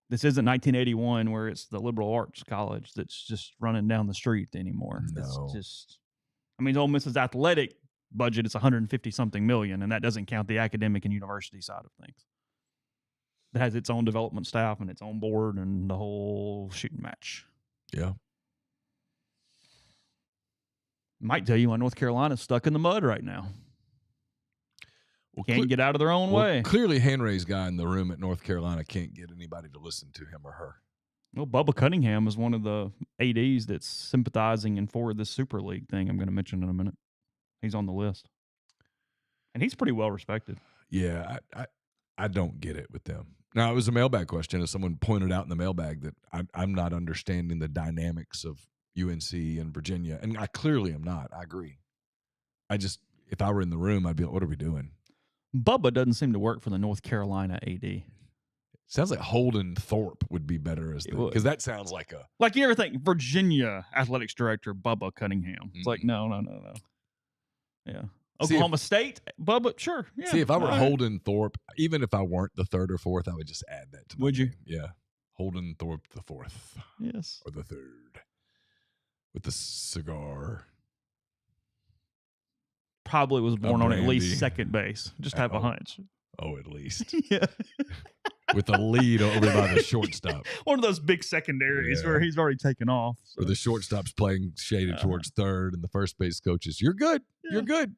This isn't 1981 where it's the liberal arts college that's just running down the street anymore. No. It's just, I mean, Ole Miss's athletic budget is 150 something million, and that doesn't count the academic and university side of things. It has its own development staff and its own board and the whole shooting match. Yeah. Might tell you why North Carolina's stuck in the mud right now. Can't get out of their own way. Clearly, Henry's guy in the room at North Carolina can't get anybody to listen to him or her. Well, Bubba Cunningham is one of the ADs that's sympathizing and for this Super League thing I'm going to mention in a minute. He's on the list. And he's pretty well respected. Yeah, I don't get it with them. Now, it was a mailbag question, as someone pointed out in the mailbag, that I'm not understanding the dynamics of UNC and Virginia. And I clearly am not. I agree. If I were in the room, I'd be like, what are we doing? Bubba doesn't seem to work for the North Carolina AD. Sounds like Holden Thorpe would be better because that sounds like you ever think Virginia athletics director Bubba Cunningham. It's like, no. Yeah. Oklahoma State, Bubba, sure. Yeah. See, if I were Holden Thorpe, even if I weren't the third or fourth, I would just add that to my Would you? name. Yeah. Holden Thorpe the fourth. Yes. Or the third. With the cigar. Probably was born on at least second base. Just have a hunch. Oh, at least. Yeah. With a lead over by the shortstop. One of those big secondaries where he's already taken off. So. Or the shortstop's playing shaded towards third, and the first base coach is, you're good. Yeah. You're good.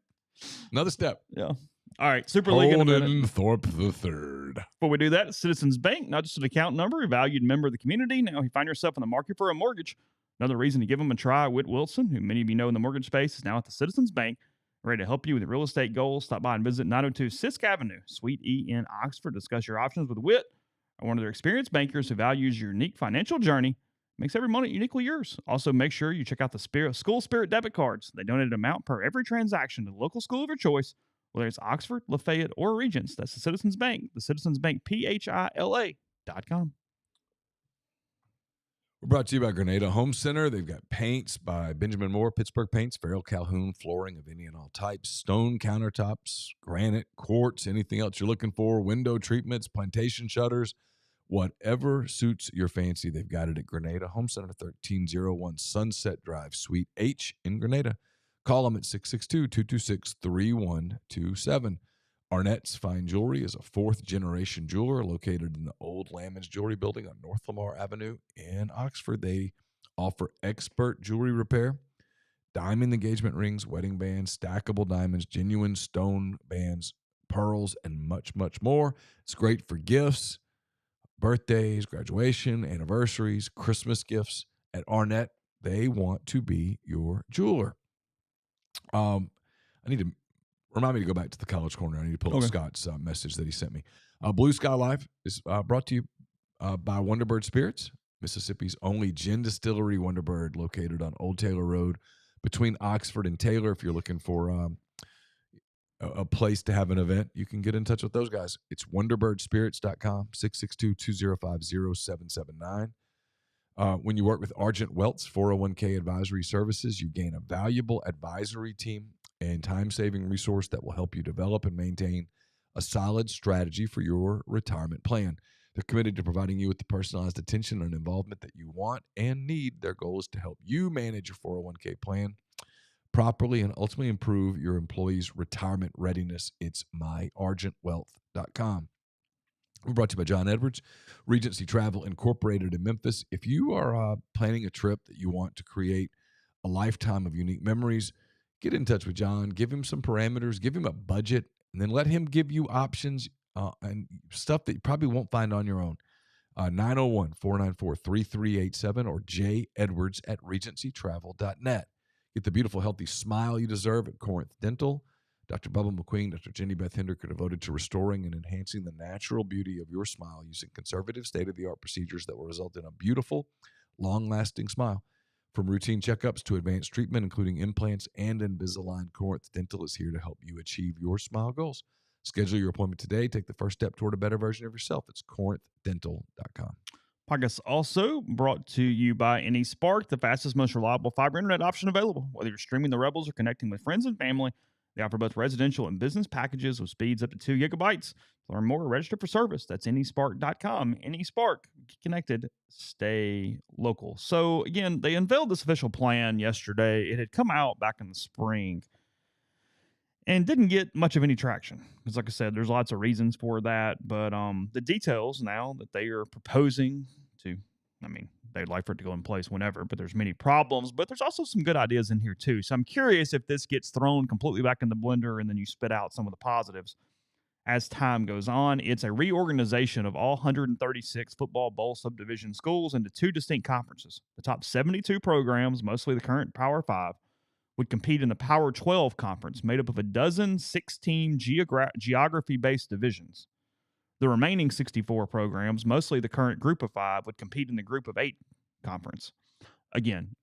Another step. Yeah. All right. Super League in a minute. Holden Thorpe the third. Before we do that, Citizens Bank, not just an account number, a valued member of the community. Now, if you find yourself in the market for a mortgage, another reason to give them a try. Whit Wilson, who many of you know in the mortgage space, is now at the Citizens Bank, ready to help you with your real estate goals. Stop by and visit 902 Sisk Avenue, Suite E in Oxford. Discuss your options with Whit, one of their experienced bankers who values your unique financial journey, makes every moment uniquely yours. Also, make sure you check out the School Spirit debit cards. They donate an amount per every transaction to the local school of your choice, whether it's Oxford, Lafayette, or Regents. That's the Citizens Bank, the Citizens Bank, PHILA.com. We're brought to you by Grenada Home Center. They've got paints by Benjamin Moore, Pittsburgh Paints, Farrell Calhoun, flooring of any and all types, stone countertops, granite, quartz, anything else you're looking for, window treatments, plantation shutters, whatever suits your fancy. They've got it at Grenada Home Center, 1301 Sunset Drive, Suite H in Grenada. Call them at 662-226-3127. Arnett's Fine Jewelry is a fourth-generation jeweler located in the old Lamons Jewelry Building on North Lamar Avenue in Oxford. They offer expert jewelry repair, diamond engagement rings, wedding bands, stackable diamonds, genuine stone bands, pearls, and much, much more. It's great for gifts, birthdays, graduation, anniversaries, Christmas gifts. At Arnett, they want to be your jeweler. I need to remind me to go back to the College Corner. I need to pull up Scott's message that he sent me. BlueSky Live is brought to you by Wonderbird Spirits, Mississippi's only gin distillery. Wonderbird, located on Old Taylor Road between Oxford and Taylor. If you're looking for a place to have an event, you can get in touch with those guys. It's wonderbirdspirits.com, 662-205-0779. When you work with Argent Wealth's 401k advisory services, you gain a valuable advisory team and time-saving resource that will help you develop and maintain a solid strategy for your retirement plan. They're committed to providing you with the personalized attention and involvement that you want and need. Their goal is to help you manage your 401k plan properly and ultimately improve your employees' retirement readiness. It's myargentwealth.com. We're brought to you by John Edwards, Regency Travel Incorporated in Memphis. If you are planning a trip that you want to create a lifetime of unique memories, get in touch with John, give him some parameters, give him a budget, and then let him give you options and stuff that you probably won't find on your own. 901-494-3387 or jedwards@regencytravel.net. Get the beautiful, healthy smile you deserve at Corinth Dental. Dr. Bubba McQueen, Dr. Jenny Beth Hendrick are devoted to restoring and enhancing the natural beauty of your smile using conservative, state-of-the-art procedures that will result in a beautiful, long-lasting smile. From routine checkups to advanced treatment, including implants and Invisalign, Corinth Dental is here to help you achieve your smile goals. Schedule your appointment today. Take the first step toward a better version of yourself. It's corinthdental.com. Podcast also brought to you by AnySpark, the fastest, most reliable fiber internet option available. Whether you're streaming the Rebels or connecting with friends and family, they offer both residential and business packages with speeds up to 2 gigabytes. To learn more, register for service. That's AnySpark.com. AnySpark, get connected, stay local. So, again, they unveiled this official plan yesterday. It had come out back in the spring and didn't get much of any traction because, like I said, there's lots of reasons for that. But the details now that they are proposing to, I mean, they'd like for it to go in place whenever, but there's many problems. But there's also some good ideas in here too. So I'm curious if this gets thrown completely back in the blender and then you spit out some of the positives as time goes on. It's a reorganization of all 136 football bowl subdivision schools into two distinct conferences. The top 72 programs, mostly the current Power Five, would compete in the Power 12 conference, made up of a dozen 16 geography based divisions. The remaining 64 programs, mostly the current Group of Five, would compete in the Group of Eight conference. Again,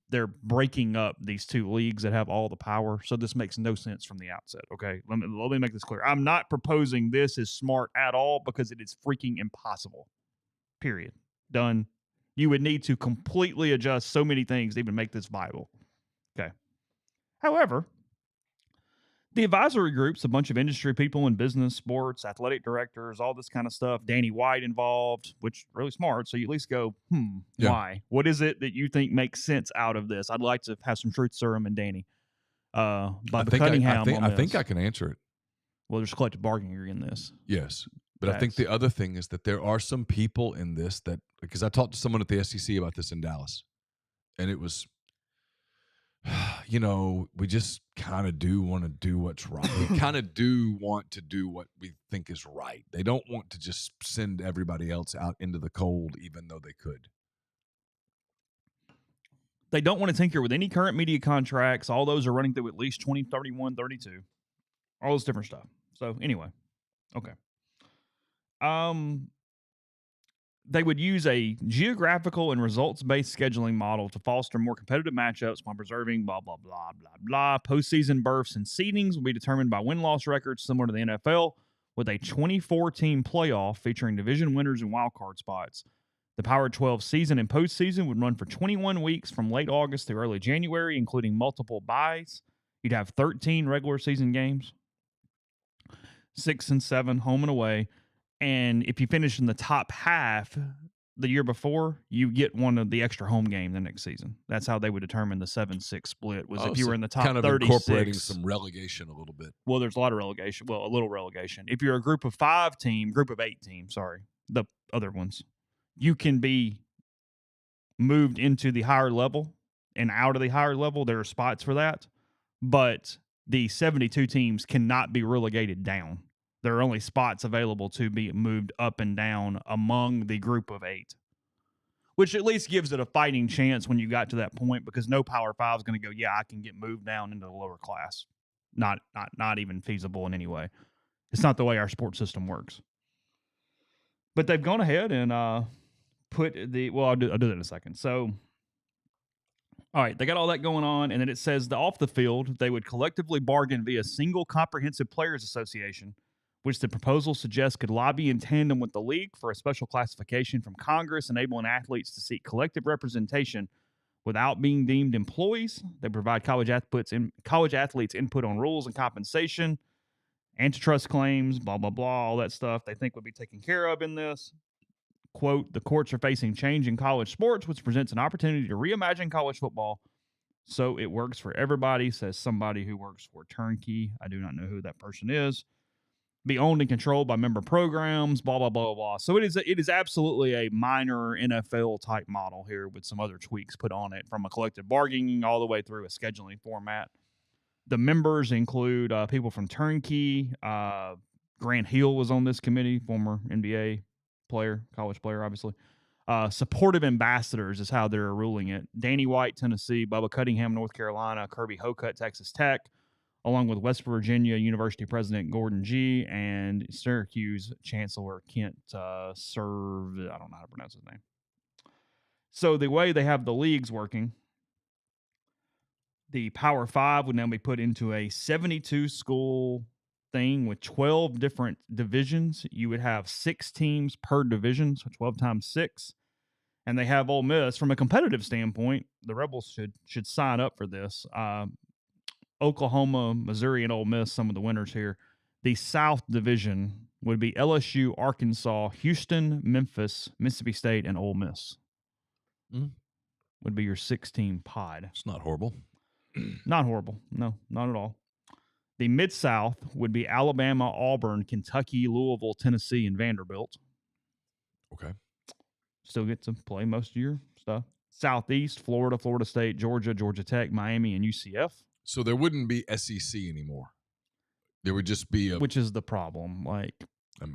they're breaking up these two leagues that have all the power, so this makes no sense from the outset. Okay, let me make this clear. I'm not proposing this is smart at all because it is freaking impossible. Period. Done. You would need to completely adjust so many things to even make this viable. Okay. However, the advisory groups, a bunch of industry people in business, sports, athletic directors, all this kind of stuff. Danny White involved, which really smart. So you at least go, Yeah. why? What is it that you think makes sense out of this? I'd like to have some truth serum and Danny. Bubba Cunningham on I this. think I can answer it. Well, there's collective bargaining in this. Yes. But I think the other thing is that there are some people in this that, because I talked to someone at the SEC about this in Dallas, and it was, we just kind of do want to do what's right. We kind of do want to do what we think is right. They don't want to just send everybody else out into the cold, even though they could. They don't want to tinker with any current media contracts. All those are running through at least 2031, 32. All this different stuff. So anyway, okay. They would use a geographical and results-based scheduling model to foster more competitive matchups while preserving blah, blah, blah, blah, blah. Postseason berths and seedings will be determined by win-loss records similar to the NFL, with a 24-team playoff featuring division winners and wildcard spots. The Power 12 season and postseason would run for 21 weeks from late August through early January, including multiple byes. You'd have 13 regular season games, 6 and 7 home and away. And if you finish in the top half the year before, you get one of the extra home game the next season. That's how they would determine the 7-6 split. Was if you were in the top kind of 36, incorporating some relegation a little bit. Well, there's a lot of relegation. Well, a little relegation. If you're a group of 8 team, sorry, the other ones, you can be moved into the higher level and out of the higher level. There are spots for that, but the 72 teams cannot be relegated down. There are only spots available to be moved up and down among the group of 8, which at least gives it a fighting chance when you got to that point, because no Power 5 is going to go, yeah, I can get moved down into the lower class. Not even feasible in any way. It's not the way our sports system works. But they've gone ahead and put the, well, I'll do that in a second. So, all right, they got all that going on, and then it says off the field, they would collectively bargain via single comprehensive players association, which the proposal suggests could lobby in tandem with the league for a special classification from Congress, enabling athletes to seek collective representation without being deemed employees. They provide college athletes input on rules and compensation, antitrust claims, blah, blah, blah, all that stuff they think would be taken care of in this. Quote, the courts are facing change in college sports, which presents an opportunity to reimagine college football so it works for everybody, says somebody who works for Turnkey. I do not know who that person is. Be owned and controlled by member programs, blah, blah, blah, blah. So it is absolutely a minor NFL type model here with some other tweaks put on it, from a collective bargaining all the way through a scheduling format. The members include people from Turnkey. Grant Hill was on this committee, former NBA player, college player, obviously. Supportive ambassadors is how they're ruling it. Danny White, Tennessee. Bubba Cunningham, North Carolina. Kirby Hocutt, Texas Tech, along with West Virginia University President Gordon G. and Syracuse Chancellor Kent Serve. I don't know how to pronounce his name. So the way they have the leagues working, the Power 5 would now be put into a 72-school thing with 12 different divisions. You would have 6 teams per division, so 12 times 6. and they have Ole Miss. From a competitive standpoint, the Rebels should sign up for this. Oklahoma, Missouri, and Ole Miss, some of the winners here. The South Division would be LSU, Arkansas, Houston, Memphis, Mississippi State, and Ole Miss. Would be your 6-team pod. It's not horrible. Not horrible. No, not at all. The Mid-South would be Alabama, Auburn, Kentucky, Louisville, Tennessee, and Vanderbilt. Okay. Still get to play most of your stuff. Southeast, Florida, Florida State, Georgia, Georgia Tech, Miami, and UCF. So there wouldn't be SEC anymore. There would just be a... Which is the problem. Like, I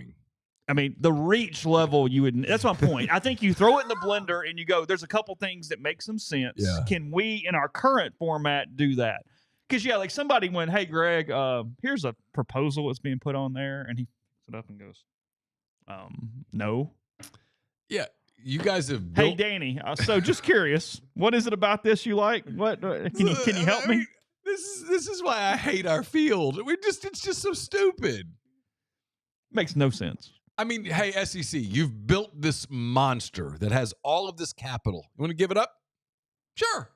mean, the reach level, you would. That's my point. I think you throw it in the blender and you go, there's a couple things that make some sense. Yeah. Can we, in our current format, do that? Because, yeah, like somebody went, hey, Greg, here's a proposal that's being put on there. And he picks it up and goes, no. Yeah, you guys have built... Hey, Danny, so just curious, what is it about this you like? What can you help me? This is why I hate our field. It's just so stupid. Makes no sense. I mean, hey, SEC, you've built this monster that has all of this capital. You want to give it up? Sure.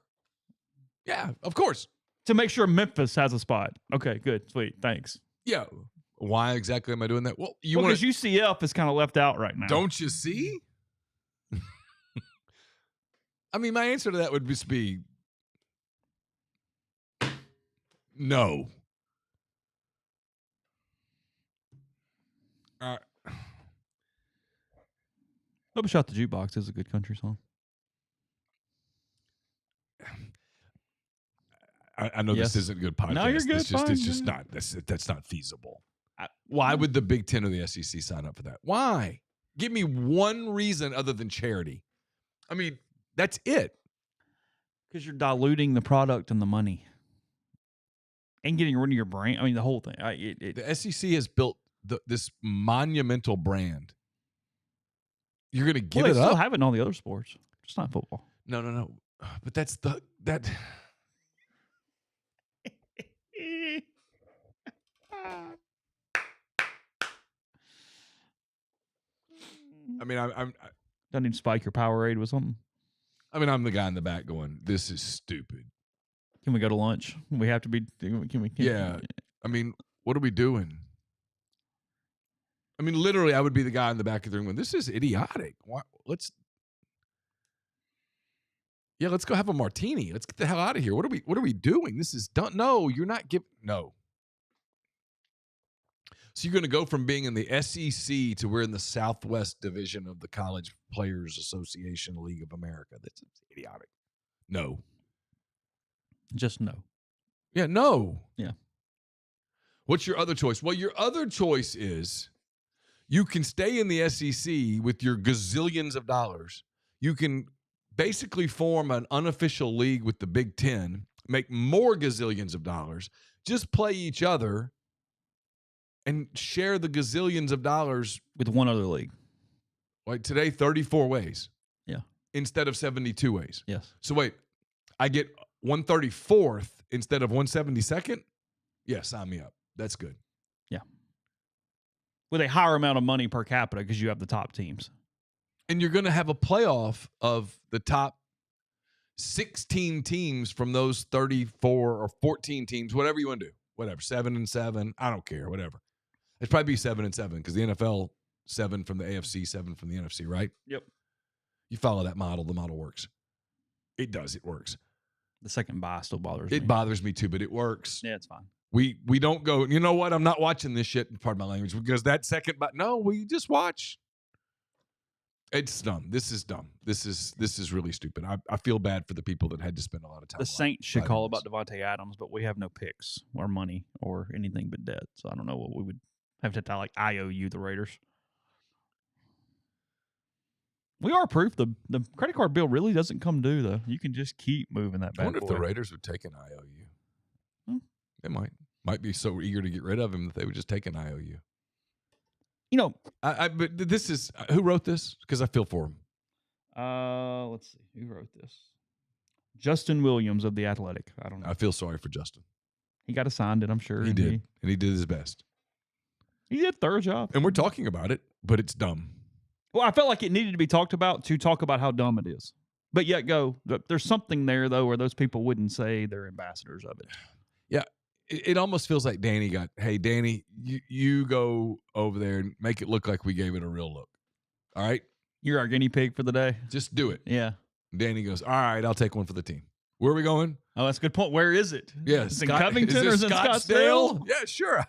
Yeah, of course. To make sure Memphis has a spot. Okay, good, sweet, thanks. Yeah. Why exactly am I doing that? Well, because UCF is kind of left out right now. Don't you see? I mean, my answer to that would just be no. Open Shot the Jukebox is a good country song. I know this isn't good podcast. No, you're good. It's just not. That's not feasible. Why would the Big Ten or the SEC sign up for that? Why? Give me one reason other than charity. I mean, that's it. Because you're diluting the product and the money, and getting rid of your brand. I mean, the whole thing. The SEC has built this monumental brand. You're going to give it up? They still have it in all the other sports. Just not football. No. But that's that. I mean, I'm don't need to spike your Powerade with something. I mean, I'm the guy in the back going, "This is stupid." Can we go to lunch? We have to be. Can we? Yeah. I mean, what are we doing? I mean, literally, I would be the guy in the back of the room going, "This is idiotic. Let's go have a martini. Let's get the hell out of here. What are we doing? This is done. No, you're not giving. No." So you're going to go from being in the SEC to we're in the Southwest Division of the College Players Association League of America. That's idiotic. No. Just no. Yeah, no. Yeah. What's your other choice? Well, your other choice is you can stay in the SEC with your gazillions of dollars. You can basically form an unofficial league with the Big Ten, make more gazillions of dollars, just play each other, and share the gazillions of dollars with one other league. Like today, 34 ways. Yeah. Instead of 72 ways. Yes. So wait, I get 134th instead of 172nd? Yeah, sign me up. That's good. Yeah. With a higher amount of money per capita because you have the top teams. And you're going to have a playoff of the top 16 teams from those 34 or 14 teams, whatever you want to do. Whatever, 7-7. I don't care, whatever. It'd probably be 7-7 because the NFL, 7 from the AFC, 7 from the NFC, right? Yep. You follow that model, the model works. It does, it works. The second bye still bothers me. It bothers me too, but it works. Yeah, it's fine. We don't go, you know what, I'm not watching this shit, pardon my language, because that second bye, no, we just watch. It's dumb. This is dumb. This is really stupid. I feel bad for the people that had to spend a lot of time. The Saints should call about Devontae Adams, but we have no picks or money or anything but debt. So I don't know what we would have to like IOU the Raiders. We are proof the credit card bill really doesn't come due though. You can just keep moving that back. I wonder if the Raiders would take an IOU. They might be so eager to get rid of him that they would just take an IOU. You know, but this is who wrote this? Because I feel for him. Let's see who wrote this. Justin Williams of The Athletic. I don't know. I feel sorry for Justin. He got assigned it, I'm sure. He did, and he did his best. He did a thorough job. And we're talking about it, but it's dumb. Well, I felt like it needed to be talked about to talk about how dumb it is. But yet there's something there, though, where those people wouldn't say they're ambassadors of it. Yeah. It almost feels like hey, Danny, you go over there and make it look like we gave it a real look. All right? You're our guinea pig for the day. Just do it. Yeah. Danny goes, all right, I'll take one for the team. Where are we going? Oh, that's a good point. Where is it? Yeah. Is it in Covington or is it in Scottsdale? Yeah, sure.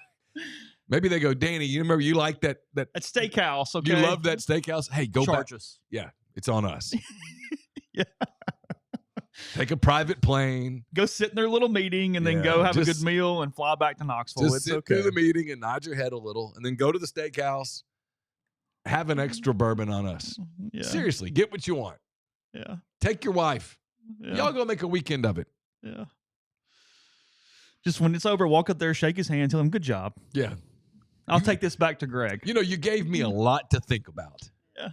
Maybe they go, Danny, you remember you like that steakhouse, okay? You love that steakhouse? Hey, go Charge back. us. Yeah, it's on us. Yeah. Take a private plane. Go sit in their little meeting and then go have a good meal and fly back to Knoxville. Just it's sit okay. through the meeting and nod your head a little and then go to the steakhouse, have an extra bourbon on us. Yeah. Seriously, get what you want. Yeah. Take your wife. Yeah. Y'all go make a weekend of it. Yeah. Just when it's over, walk up there, shake his hand, tell him, good job. Yeah. I'll take this back to Greg. You know, you gave me a lot to think about. Yeah.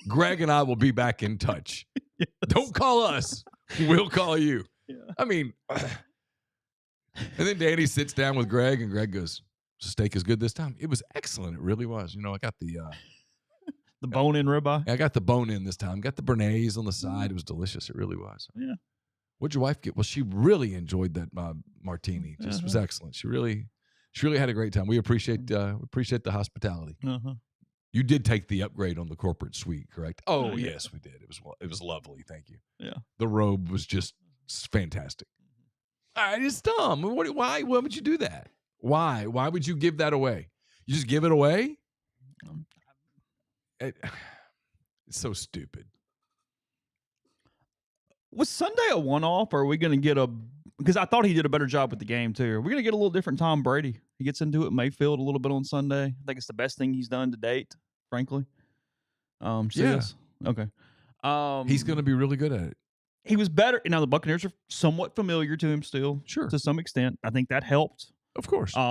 Greg and I will be back in touch. Yes. Don't call us. We'll call you. Yeah. I mean, and then Danny sits down with Greg and Greg goes, steak is good this time. It was excellent. It really was. You know, I got the bone-in ribeye. I got the bone in this time. Got the béarnaise on the side. It was delicious. It really was. Yeah. What'd your wife get? Well, she really enjoyed that martini. Just was excellent. She really had a great time. We appreciate the hospitality. Uh-huh. You did take the upgrade on the corporate suite, correct? Oh, yes, we did. It was lovely. Thank you. Yeah. The robe was just fantastic. It's dumb. Why would you do that? Why would you give that away? You just give it away? It's so stupid. Was Sunday a one-off, or are we going to get because I thought he did a better job with the game, too. Are we going to get a little different Tom Brady? He gets into it in Mayfield a little bit on Sunday. I think it's the best thing he's done to date, frankly. Yes. Okay. He's going to be really good at it. He was better. Now, the Buccaneers are somewhat familiar to him still. Sure. To some extent. I think that helped. Of course. Like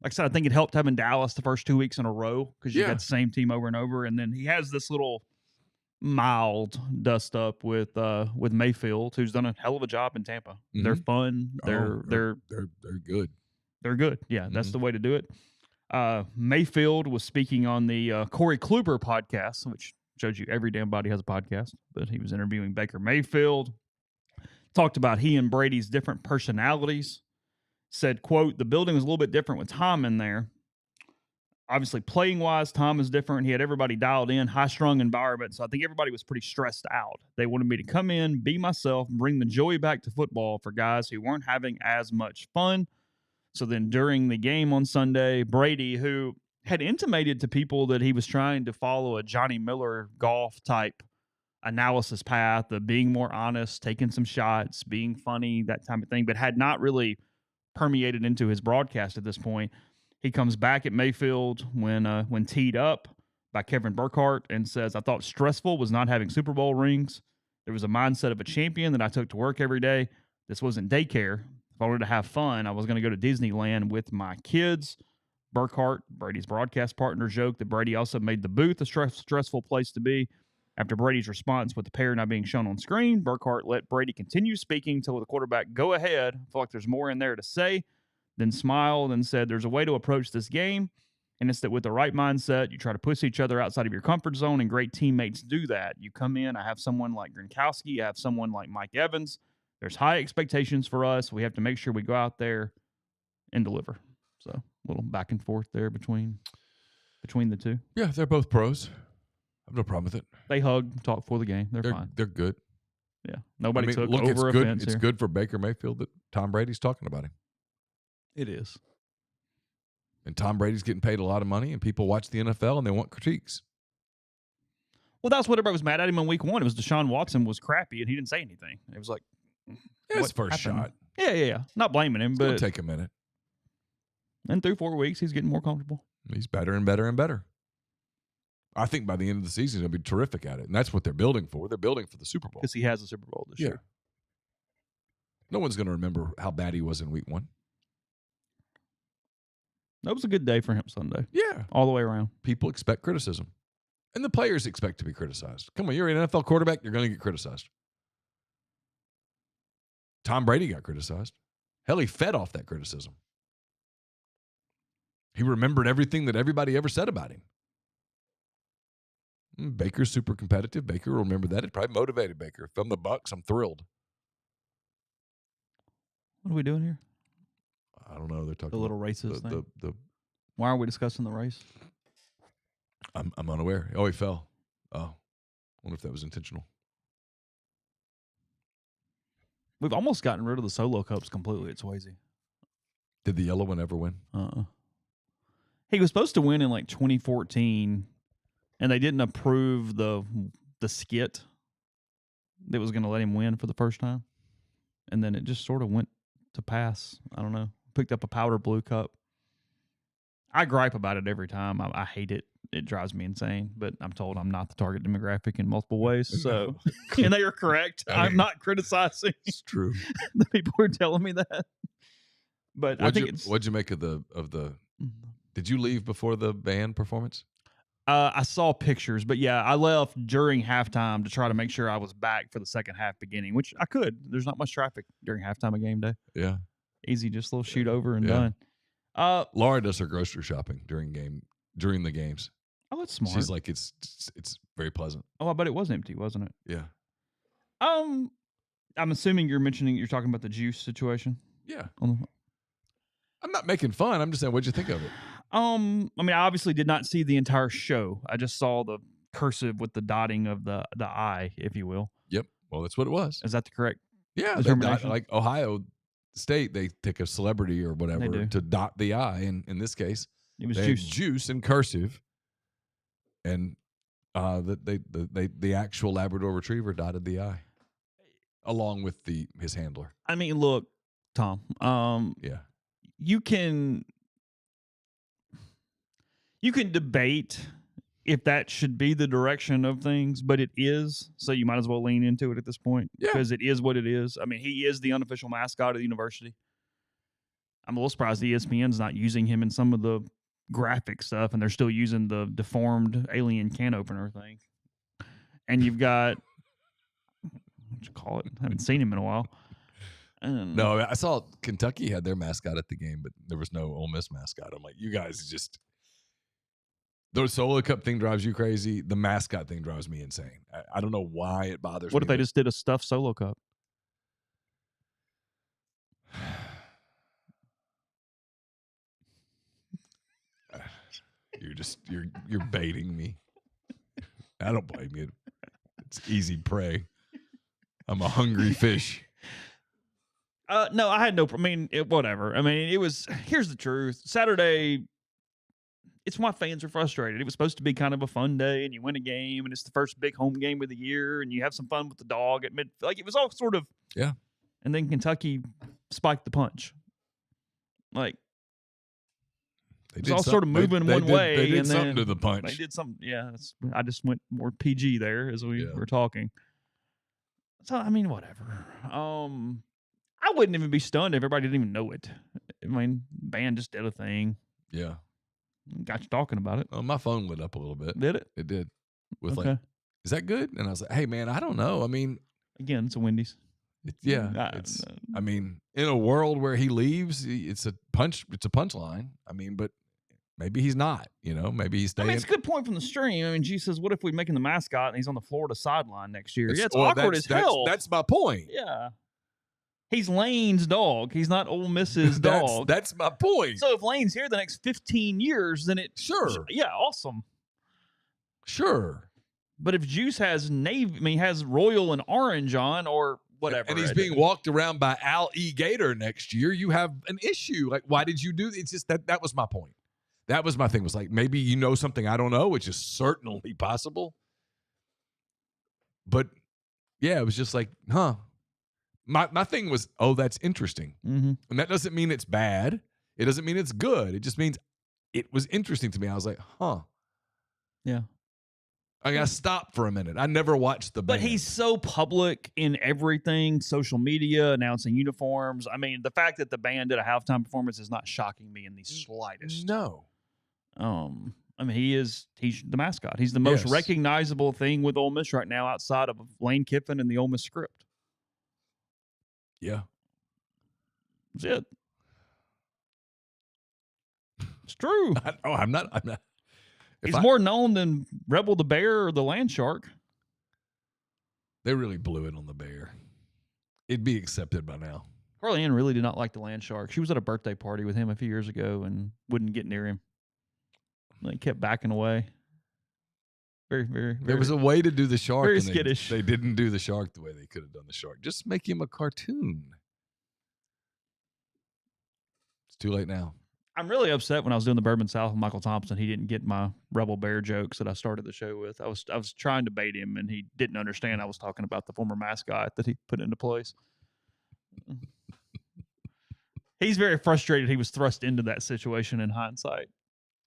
I said, I think it helped having Dallas the first 2 weeks in a row because you got the same team over and over. And then he has this little mild dust up with Mayfield, who's done a hell of a job in Tampa. Mm-hmm. They're fun. They're good. They're good. Yeah, that's the way to do it. Mayfield was speaking on the Corey Kluber podcast, which shows you every damn body has a podcast, but he was interviewing Baker Mayfield. Talked about he and Brady's different personalities. Said, quote, the building was a little bit different with Tom in there. Obviously, playing-wise, Tom is different. He had everybody dialed in, high-strung environment, so I think everybody was pretty stressed out. They wanted me to come in, be myself, bring the joy back to football for guys who weren't having as much fun. So then during the game on Sunday, Brady, who had intimated to people that he was trying to follow a Johnny Miller golf-type analysis path of being more honest, taking some shots, being funny, that type of thing, but had not really permeated into his broadcast at this point. He comes back at Mayfield when teed up by Kevin Burkhardt and says, I thought stressful was not having Super Bowl rings. There was a mindset of a champion that I took to work every day. This wasn't daycare. If I wanted to have fun, I was going to go to Disneyland with my kids. Burkhardt, Brady's broadcast partner, joked that Brady also made the booth a stressful place to be. After Brady's response with the pair not being shown on screen, Burkhardt let Brady continue speaking until the quarterback go ahead. I feel like there's more in there to say. Then smiled and said, there's a way to approach this game, and it's that with the right mindset, you try to push each other outside of your comfort zone, and great teammates do that. You come in, I have someone like Gronkowski, I have someone like Mike Evans. There's high expectations for us. We have to make sure we go out there and deliver. So a little back and forth there between the two. Yeah, they're both pros. I have no problem with it. They hug, talk before the game. They're fine. They're good. Yeah. Nobody took over it's good. offense It's here. good for Baker Mayfield that Tom Brady's talking about him. It is. And Tom Brady's getting paid a lot of money, and people watch the NFL, and they want critiques. Well, that's what everybody was mad at him in week one. It was Deshaun Watson was crappy, and he didn't say anything. It was like, his first shot. Yeah. Not blaming him, but it'll take a minute. And through 4 weeks, he's getting more comfortable. He's better and better and better. I think by the end of the season, he'll be terrific at it. And that's what they're building for. They're building for the Super Bowl. Because he has a Super Bowl this year. No one's going to remember how bad he was in week one. That was a good day for him Sunday. Yeah. All the way around. People expect criticism. And the players expect to be criticized. Come on, you're an NFL quarterback, you're going to get criticized. Tom Brady got criticized. Hell, he fed off that criticism. He remembered everything that everybody ever said about him. Baker's super competitive. Baker will remember that. It probably motivated Baker. If I'm the Bucks, I'm thrilled. What are we doing here? I don't know. They're talking The little about races thing. the Why are we discussing the race? I'm unaware. Oh, he fell. Oh, wonder if that was intentional. We've almost gotten rid of the solo cups completely at Swayze. Did the yellow one ever win? He was supposed to win in like 2014, and they didn't approve the skit that was going to let him win for the first time. And then it just sort of went to pass. I don't know. Picked up a powder blue cup. I gripe about it every time. I hate it. It drives me insane. But I'm told I'm not the target demographic in multiple ways. So, and they are correct. I'm not criticizing. It's true. The people who are telling me that. But I think what'd you make of the? Did you leave before the band performance? I saw pictures, but yeah, I left during halftime to try to make sure I was back for the second half beginning, which I could. There's not much traffic during halftime of game day. Yeah. Easy, just a little shoot over and done. Laura does her grocery shopping during the games. Oh, that's smart. She's like, it's very pleasant. Oh, I bet it was empty, wasn't it? Yeah. I'm assuming you're talking about the juice situation. Yeah. I'm not making fun. I'm just saying, what'd you think of it? I mean, I obviously did not see the entire show. I just saw the cursive with the dotting of the I, if you will. Yep. Well, that's what it was. Is that the correct? Yeah. Like Ohio State, they take a celebrity or whatever to dot the I. And in this case, it was juice in cursive. And the actual Labrador Retriever dotted the I, along with his handler. I mean, look, Tom. Yeah. You can debate if that should be the direction of things, but it is. So you might as well lean into it at this point because it is what it is. I mean, he is the unofficial mascot of the university. I'm a little surprised ESPN's not using him in some of the graphic stuff, and they're still using the deformed alien can opener thing. And you've got what you call it? I haven't seen him in a while. No, I saw Kentucky had their mascot at the game, but there was no Ole Miss mascot. I'm like, you guys just the solo cup thing drives you crazy. The mascot thing drives me insane. I don't know why it bothers me. What if they just did a stuffed solo cup? You're baiting me. I don't blame you. It's easy prey. I'm a hungry fish. No, I had no. I mean, whatever. I mean, it was. Here's the truth. Saturday. It's why fans are frustrated. It was supposed to be kind of a fun day, and you win a game, and it's the first big home game of the year, and you have some fun with the dog at mid. Like it was all sort of. Yeah. And then Kentucky spiked the punch. Like. It's all sort of moving one way. They did and something then to the punch. They did something. Yeah. I just went more PG there as we were talking. So, I mean, whatever. I wouldn't even be stunned if everybody didn't even know it. I mean, band just did a thing. Yeah. Got you talking about it. Well, my phone lit up a little bit. Did it? It did. With like, is that good? And I was like, hey, man, I don't know. I mean. Again, it's a Wendy's. I mean, in a world where he leaves, it's a punchline. I mean, but maybe he's not, maybe he's staying. I mean, it's a good point from the stream. I mean, G says, what if we make him the mascot and he's on the Florida sideline next year? It's awkward as hell. That's my point. Yeah. He's Lane's dog. He's not Ole Miss's dog. That's my point. So if Lane's here the next 15 years, then Sure. Yeah, awesome. Sure. But if Juice has has royal and orange on or whatever. And he's being walked around by Al E. Gator next year, you have an issue. Like, why did you do it? It's just that was my point. That was my thing. Was like, maybe you know something I don't know, which is certainly possible. But yeah, it was just like, huh. My thing was, oh, that's interesting. Mm-hmm. And that doesn't mean it's bad. It doesn't mean it's good. It just means it was interesting to me. I was like, huh. Yeah. I got to stop for a minute. I never watched the band. But he's so public in everything, social media, announcing uniforms. I mean, the fact that the band did a halftime performance is not shocking me in the slightest. No. I mean, he's the mascot. He's the most recognizable thing with Ole Miss right now outside of Lane Kiffin and the Ole Miss script. Yeah. That's it. It's true. I'm not. He's more known than Rebel the Bear or the Land Shark. They really blew it on the bear. It'd be accepted by now. Carly Ann really did not like the Land Shark. She was at a birthday party with him a few years ago and wouldn't get near him. They kept backing away. Very, very, There was a way to do the shark. very and skittish. They didn't do the shark the way they could have done the shark. Just make him a cartoon. It's too late now. I'm really upset when I was doing the Bourbon South with Michael Thompson. He didn't get my Rebel Bear jokes that I started the show with. I was trying to bait him, and he didn't understand I was talking about the former mascot that he put into place. He's very frustrated he was thrust into that situation in hindsight.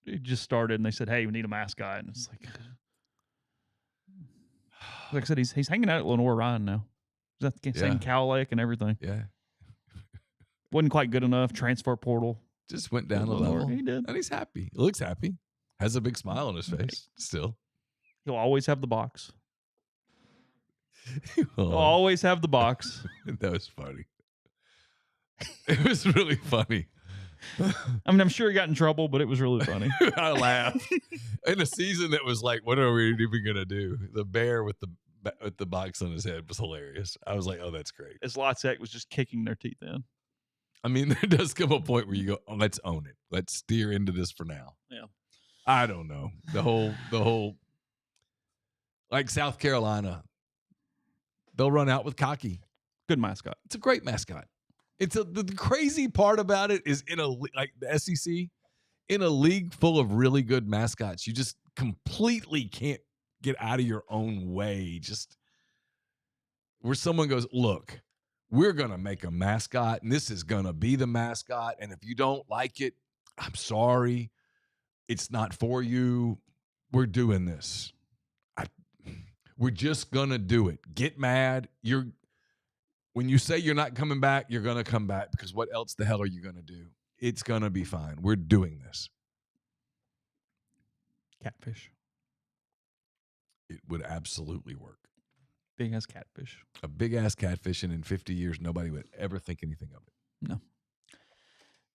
He just started, and they said, hey, we need a mascot. And it's like I said, he's hanging out at Lenore Ryan now. He's at the same Cow Lake and everything. Yeah. Wasn't quite good enough. Transfer portal. Just went down a level. He did. And he's happy. He looks happy. Has a big smile on his face still. He'll always have the box. He'll always have the box. That was funny. It was really funny. I mean, I'm sure he got in trouble, but it was really funny. I laughed. In a season that was like, what are we even going to do? The bear with the box on his head was hilarious. I was like, oh, that's great. Zlotsek was just kicking their teeth in. I mean, there does come a point where you go, oh, let's own it. Let's steer into this for now. Yeah. I don't know. The whole, like South Carolina, they'll run out with Cocky. Good mascot. It's a great mascot. The crazy part about it is like the SEC, in a league full of really good mascots, you just completely can't get out of your own way. Just where someone goes, look, we're going to make a mascot, and this is going to be the mascot. And if you don't like it, I'm sorry. It's not for you. We're doing this. We're just going to do it. Get mad. When you say you're not coming back, you're going to come back, because what else the hell are you going to do? It's going to be fine. We're doing this. Catfish. It would absolutely work. Big ass catfish. A big ass catfish, and in 50 years, nobody would ever think anything of it. No.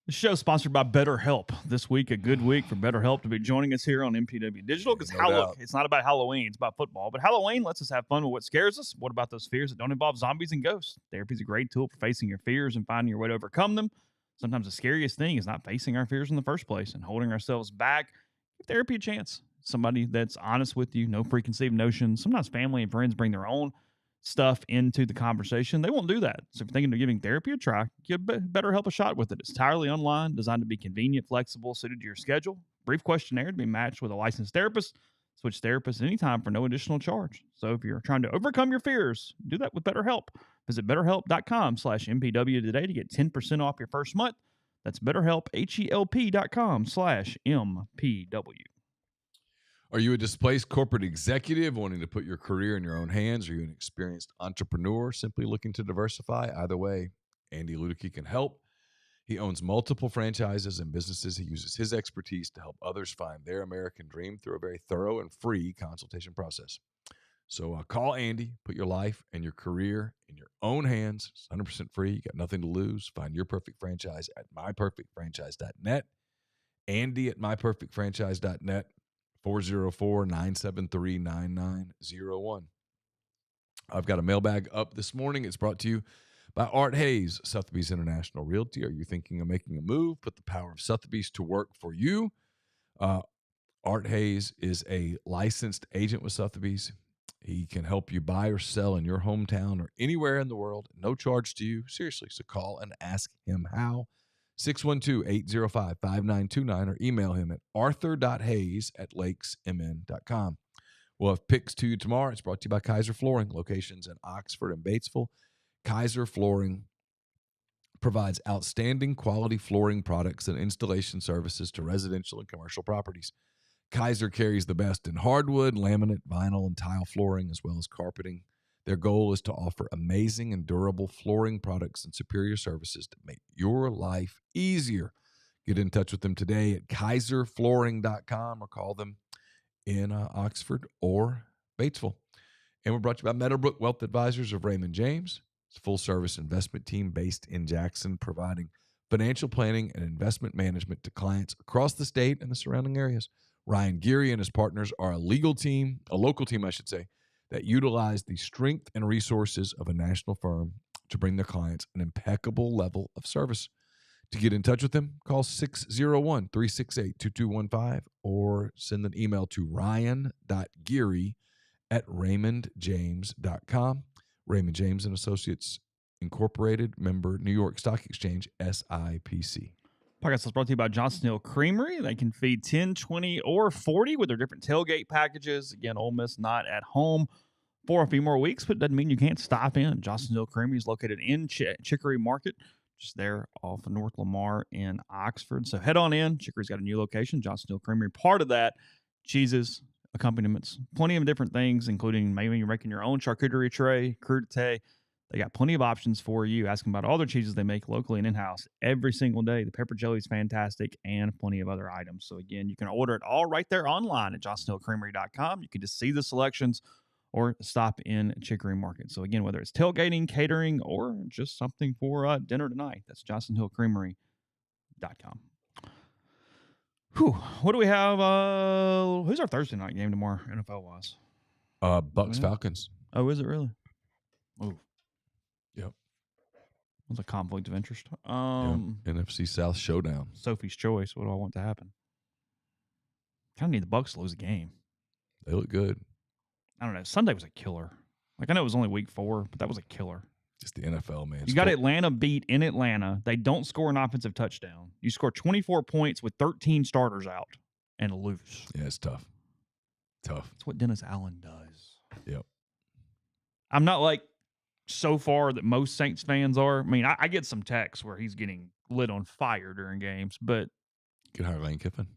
The show is sponsored by BetterHelp. This week, a good week for BetterHelp to be joining us here on MPW Digital, because it's not about Halloween, it's about football. But Halloween lets us have fun with what scares us. What about those fears that don't involve zombies and ghosts? Therapy is a great tool for facing your fears and finding your way to overcome them. Sometimes the scariest thing is not facing our fears in the first place and holding ourselves back. Give therapy a chance. Somebody that's honest with you, no preconceived notions. Sometimes family and friends bring their own stuff into the conversation. They won't do that. So if you're thinking of giving therapy a try, give BetterHelp a shot with it. It's entirely online, designed to be convenient, flexible, suited to your schedule. Brief questionnaire to be matched with a licensed therapist. Switch therapists anytime for no additional charge. So if you're trying to overcome your fears, do that with BetterHelp. Visit BetterHelp.com/MPW today to get 10% off your first month. That's BetterHelp, HELP.com/MPW. Are you a displaced corporate executive wanting to put your career in your own hands? Are you an experienced entrepreneur simply looking to diversify? Either way, Andy Ludicky can help. He owns multiple franchises and businesses. He uses his expertise to help others find their American dream through a very thorough and free consultation process. So call Andy, put your life and your career in your own hands. It's 100% free. You got nothing to lose. Find your perfect franchise at myperfectfranchise.net. Andy at myperfectfranchise.net. 404-973-9901. I've got a mailbag up this morning. It's brought to you by Art Hayes, Sotheby's International Realty. Are you thinking of making a move? Put the power of Sotheby's to work for you. Art Hayes is a licensed agent with Sotheby's. He can help you buy or sell in your hometown or anywhere in the world. No charge to you. Seriously, so call and ask him how. 612-805-5929 or email him at arthur.hayes@lakesmn.com. We'll have picks to you tomorrow. It's brought to you by Kaiser Flooring, locations in Oxford and Batesville. Kaiser Flooring provides outstanding quality flooring products and installation services to residential and commercial properties. Kaiser carries the best in hardwood, laminate, vinyl, and tile flooring, as well as carpeting. Their goal is to offer amazing and durable flooring products and superior services to make your life easier. Get in touch with them today at kaiserflooring.com or call them in Oxford or Batesville. And we're brought to you by Meadowbrook Wealth Advisors of Raymond James. It's a full-service investment team based in Jackson, providing financial planning and investment management to clients across the state and the surrounding areas. Ryan Geary and his partners are a local team, I should say, that utilize the strength and resources of a national firm to bring their clients an impeccable level of service. To get in touch with them, call 601-368-2215 or send an email to ryan.geary@raymondjames.com. Raymond James and Associates Incorporated, member New York Stock Exchange, SIPC. Podcast is brought to you by Johnson Hill Creamery. They can feed 10, 20, or 40 with their different tailgate packages. Again, Ole Miss not at home for a few more weeks, but it doesn't mean you can't stop in. Johnson Hill Creamery is located in Chicory Market, just there off of North Lamar in Oxford. So head on in. Chicory's got a new location, Johnson Hill Creamery. Part of that, cheeses, accompaniments, plenty of different things, including maybe you're making your own charcuterie tray, crudité. They got plenty of options for you. Ask them about all their cheeses they make locally and in-house every single day. The pepper jelly is fantastic and plenty of other items. So, again, you can order it all right there online at johnsonhillcreamery.com. You can just see the selections or stop in Chicory Market. So, again, whether it's tailgating, catering, or just something for dinner tonight, that's johnsonhillcreamery.com. Whew. What do we have? Who's our Thursday night game tomorrow, NFL-wise? Bucks Falcons. Oh, is it really? Oh. Yep. It's a conflict of interest. NFC South showdown. Sophie's choice. What do I want to happen? Kind of need the Bucks to lose a game. They look good. I don't know. Sunday was a killer. Like, I know it was only week 4, but that was a killer. Just the NFL, man. You got Atlanta beat in Atlanta. They don't score an offensive touchdown. You score 24 points with 13 starters out and lose. Yeah, it's tough. Tough. That's what Dennis Allen does. Yep. I'm not like so far that most Saints fans are. I mean, I get some texts where he's getting lit on fire during games, but you could hire Lane Kiffin.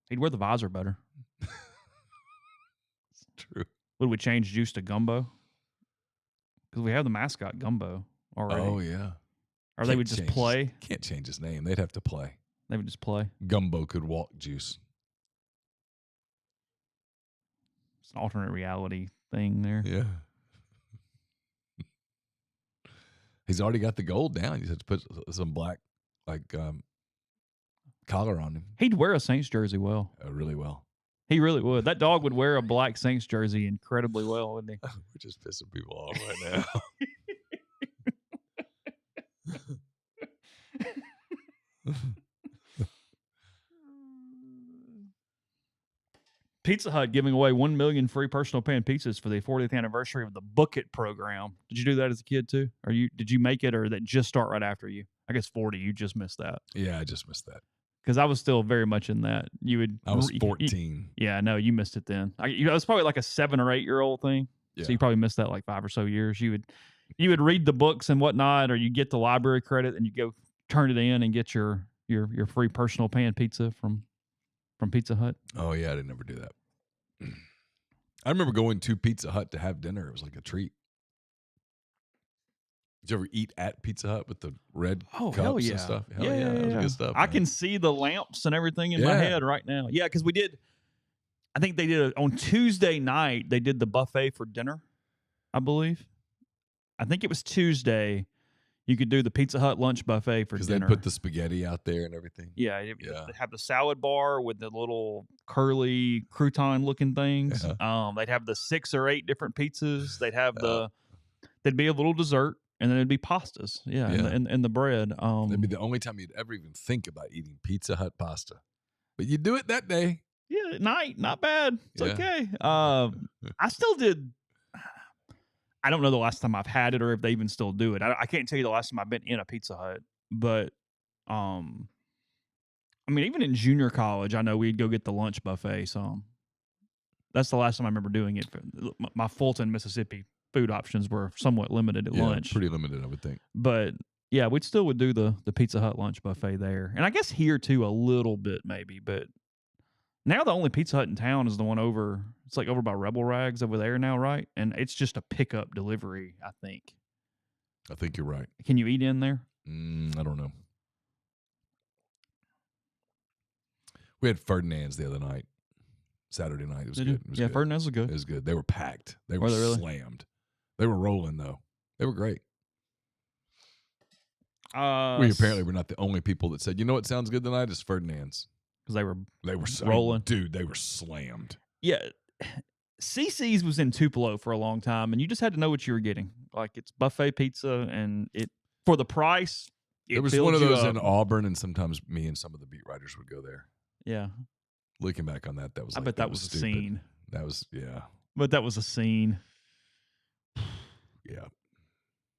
He'd wear the visor better. It's true. Would we change Juice to Gumbo? Because we have the mascot Gumbo already. Oh, yeah. Or they would just play. Can't change his name. They'd have to play. They would just play. Gumbo could walk Juice. It's an alternate reality thing there. Yeah. He's already got the gold down. You have to put some black, collar on him. He'd wear a Saints jersey well. Really well. He really would. That dog would wear a black Saints jersey incredibly well, wouldn't he? We're just pissing people off right now. Pizza Hut giving away 1 million free personal pan pizzas for the 40th anniversary of the Book It program. Did you do that as a kid too? Or did you make it, or did that just start right after you? I guess 40. You just missed that. Yeah, I just missed that. Because I was still very much in that. I was 14. Yeah, no, you missed it then. It was probably like a 7 or 8 year old thing. Yeah. So you probably missed that like 5 or so years. You would read the books and whatnot, or you get the library credit and you go turn it in and get your free personal pan pizza from Pizza Hut. Oh yeah, I didn't ever do that. I remember going to Pizza Hut to have dinner. It was like a treat. Did you ever eat at Pizza Hut with the red cups and stuff? Hell yeah. That was good stuff. I can see the lamps and everything in my head right now. Yeah, because I think they did on Tuesday night, they did the buffet for dinner, I believe. I think it was Tuesday. You could do the Pizza Hut lunch buffet for dinner. Because they put the spaghetti out there and everything. Yeah. They have the salad bar with the little curly crouton-looking things. Yeah. They'd have the 6 or 8 different pizzas. They'd have there'd be a little dessert, and then it'd be pastas. Yeah. And the bread. That'd be the only time you'd ever even think about eating Pizza Hut pasta. But you do it that day. Yeah, at night. Not bad. It's okay. I still did. I don't know the last time I've had it or if they even still do it. I can't tell you the last time I've been in a Pizza Hut, but I mean, even in junior college, I know we'd go get the lunch buffet. So that's the last time I remember doing it. My Fulton, Mississippi food options were somewhat limited at lunch. Pretty limited, I would think. But yeah, we still would do the Pizza Hut lunch buffet there. And I guess here too a little bit maybe, but now the only Pizza Hut in town is the one it's like over by Rebel Rags over there now, right? And it's just a pickup delivery, I think. I think you're right. Can you eat in there? I don't know. We had Ferdinand's the other night, Saturday night. It was good. It was good. Ferdinand's was good. It was good. They were packed. They were really? slammed. They were rolling, though. They were great. We apparently were not the only people that said, you know what sounds good tonight is Ferdinand's. because they were rolling. rolling. They were slammed. Yeah. CC's was in Tupelo for a long time, and you just had to know what you were getting. Like, it's buffet pizza, and it for the price, There it was one filled of you those up. in Auburn, and sometimes me and some of the beat writers would go there. Yeah. Looking back on that was I like, bet that was a stupid. scene. That was, yeah. But that was a scene. Yeah.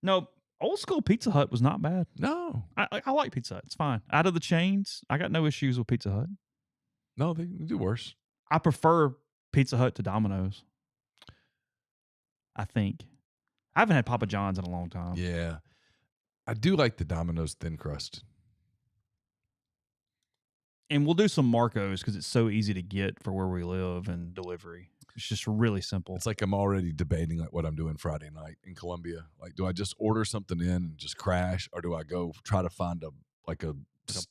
No, old school Pizza Hut was not bad. No. I like Pizza Hut. It's fine. Out of the chains, I got no issues with Pizza Hut. No, they do worse. I prefer Pizza Hut to Domino's. I think. I haven't had Papa John's in a long time. Yeah. I do like the Domino's thin crust. And we'll do some Marco's because it's so easy to get for where we live and delivery. It's just really simple. It's like I'm already debating like what I'm doing Friday night in Columbia. Like, do I just order something in and just crash, or do I go try to find a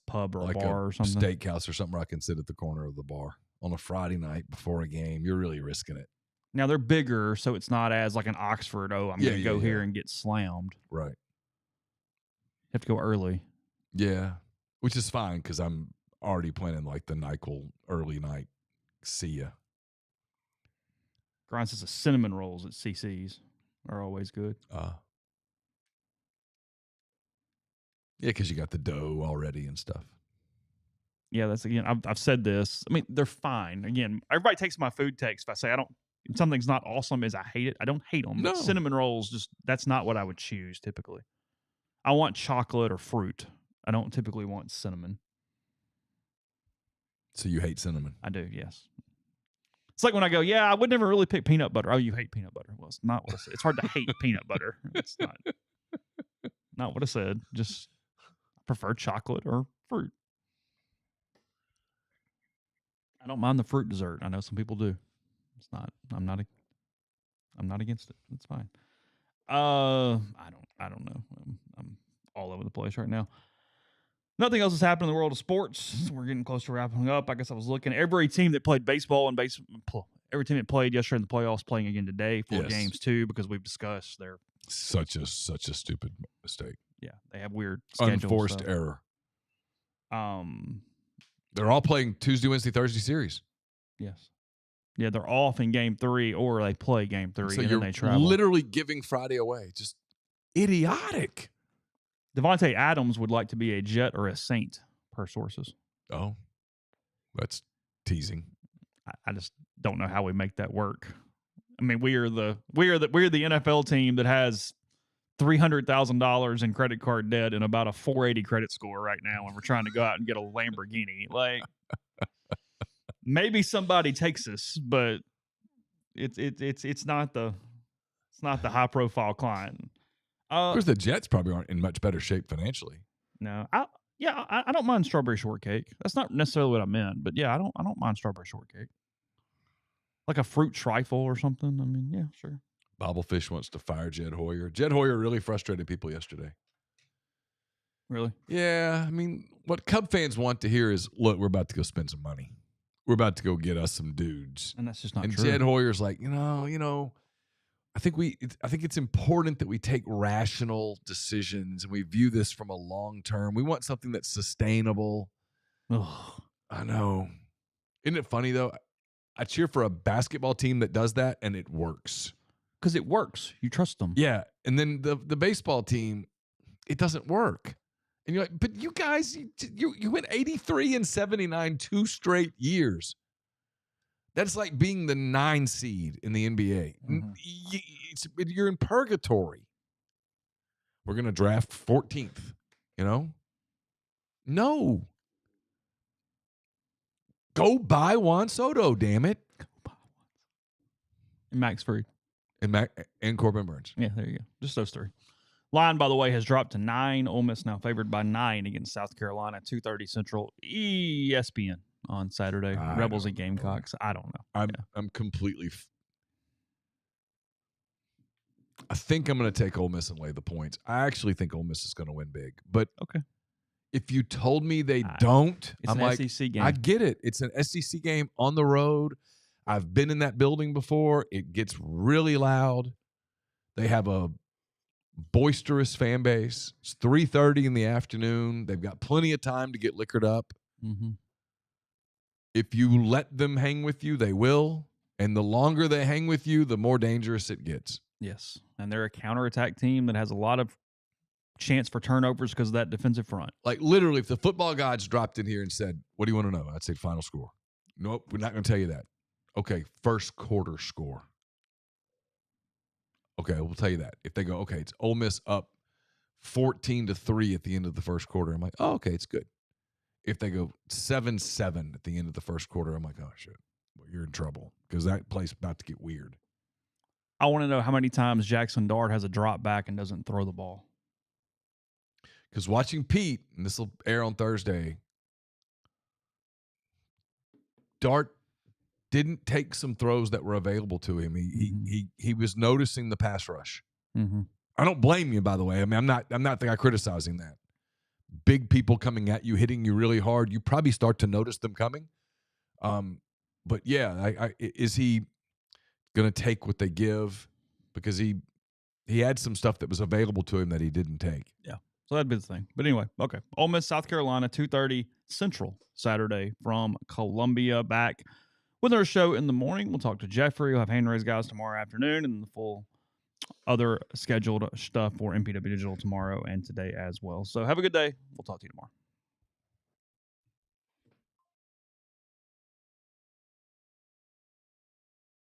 pub or like a bar or something? steakhouse or something where I can sit at the corner of the bar on a Friday night before a game? You're really risking it. Now, they're bigger, so it's not as like an Oxford, I'm going to go here and get slammed. Right. You have to go early. Yeah, which is fine because I'm already planning like the NyQuil early night. See ya. Grind says the cinnamon rolls at CC's are always good. Yeah, because you got the dough already and stuff. Yeah, that's again. I've said this. I mean, they're fine. Again, everybody takes my food takes. If I say something's not awesome, as I hate it, I don't hate them. No. But cinnamon rolls, that's not what I would choose typically. I want chocolate or fruit. I don't typically want cinnamon. So you hate cinnamon? I do. Yes. It's like when I go, I would never really pick peanut butter. Oh, you hate peanut butter. Well, it's not what I said. It's hard to hate peanut butter. It's not what I said. Just I prefer chocolate or fruit. I don't mind the fruit dessert. I know some people do. It's not. I'm not against it. It's fine. I don't know. I'm all over the place right now. Nothing else has happened in the world of sports. We're getting close to wrapping up. I guess I was looking. Every team that played baseball and every team that played yesterday in the playoffs playing again today. 4 games too, because we've discussed their such a stupid mistake. Yeah, they have weird unforced error. They're all playing Tuesday, Wednesday, Thursday series. Yes. Yeah, they're off in game 3, or they play game 3 so and you're then they travel. Literally giving Friday away. Just idiotic. Devontae Adams would like to be a Jet or a Saint, per sources. Oh, that's teasing. I just don't know how we make that work. I mean, we're the NFL team that has $300,000 in credit card debt and about a 480 credit score right now, and we're trying to go out and get a Lamborghini. Like, maybe somebody takes us, but it's not the high profile client. Of course, the Jets probably aren't in much better shape financially. No, I don't mind strawberry shortcake. That's not necessarily what I meant, but yeah, I don't mind strawberry shortcake. Like a fruit trifle or something. I mean, yeah, sure. Bobblefish wants to fire Jed Hoyer. Jed Hoyer really frustrated people yesterday. Really? Yeah, I mean, what Cub fans want to hear is, look, we're about to go spend some money. We're about to go get us some dudes. And that's just not true. And Jed Hoyer's like, you know, I think it's important that we take rational decisions and we view this from a long term. We want something that's sustainable. Ugh. I know. Isn't it funny though? I cheer for a basketball team that does that and it works. Because it works. You trust them. Yeah. And then the baseball team, it doesn't work. And you're like, but you guys, you went 83 and 79 2 straight years. That's like being the 9 seed in the NBA. Mm-hmm. You're in purgatory. We're going to draft 14th, No. Go buy Juan Soto, damn it. And Max Fried. And Corbin Burns. Yeah, there you go. Just those 3. Line, by the way, has dropped to 9. Ole Miss now favored by 9 against South Carolina, 2:30 Central, ESPN on Saturday. Rebels and Gamecocks. I don't know. I'm completely. I think I'm going to take Ole Miss and lay the points. I actually think Ole Miss is going to win big, but okay. If you told me they don't, I'm like, SEC game. I get it. It's an SEC game on the road. I've been in that building before. It gets really loud. They have a boisterous fan base. It's 3:30 in the afternoon. They've got plenty of time to get liquored up. Mm-hmm. If you let them hang with you, they will. And the longer they hang with you, the more dangerous it gets. Yes. And they're a counterattack team that has a lot of chance for turnovers because of that defensive front. Like literally, if the football gods dropped in here and said, "What do you want to know?" I'd say final score. Nope, we're not going to tell you that. Okay, first quarter score. Okay, we'll tell you that. If they go, okay, it's Ole Miss up 14-3 at the end of the first quarter, I'm like, oh, okay, it's good. If they go 7-7 at the end of the first quarter, I'm like, oh shit, well, you're in trouble because that play's about to get weird. I want to know how many times Jackson Dart has a drop back and doesn't throw the ball. Because watching Pete, and this will air on Thursday, Dart didn't take some throws that were available to him. He was noticing the pass rush. Mm-hmm. I don't blame you, by the way. I mean, I'm not criticizing that. Big people coming at you, hitting you really hard, you probably start to notice them coming. But yeah, is he going to take what they give? Because he had some stuff that was available to him that he didn't take. Yeah. So that'd be the thing. But anyway, okay. Ole Miss, South Carolina, 2:30 Central Saturday from Columbia. Back with our show in the morning. We'll talk to Jeffrey. We'll have hand raised guys tomorrow afternoon and the full other scheduled stuff for MPW Digital tomorrow and today as well. So have a good day. We'll talk to you tomorrow.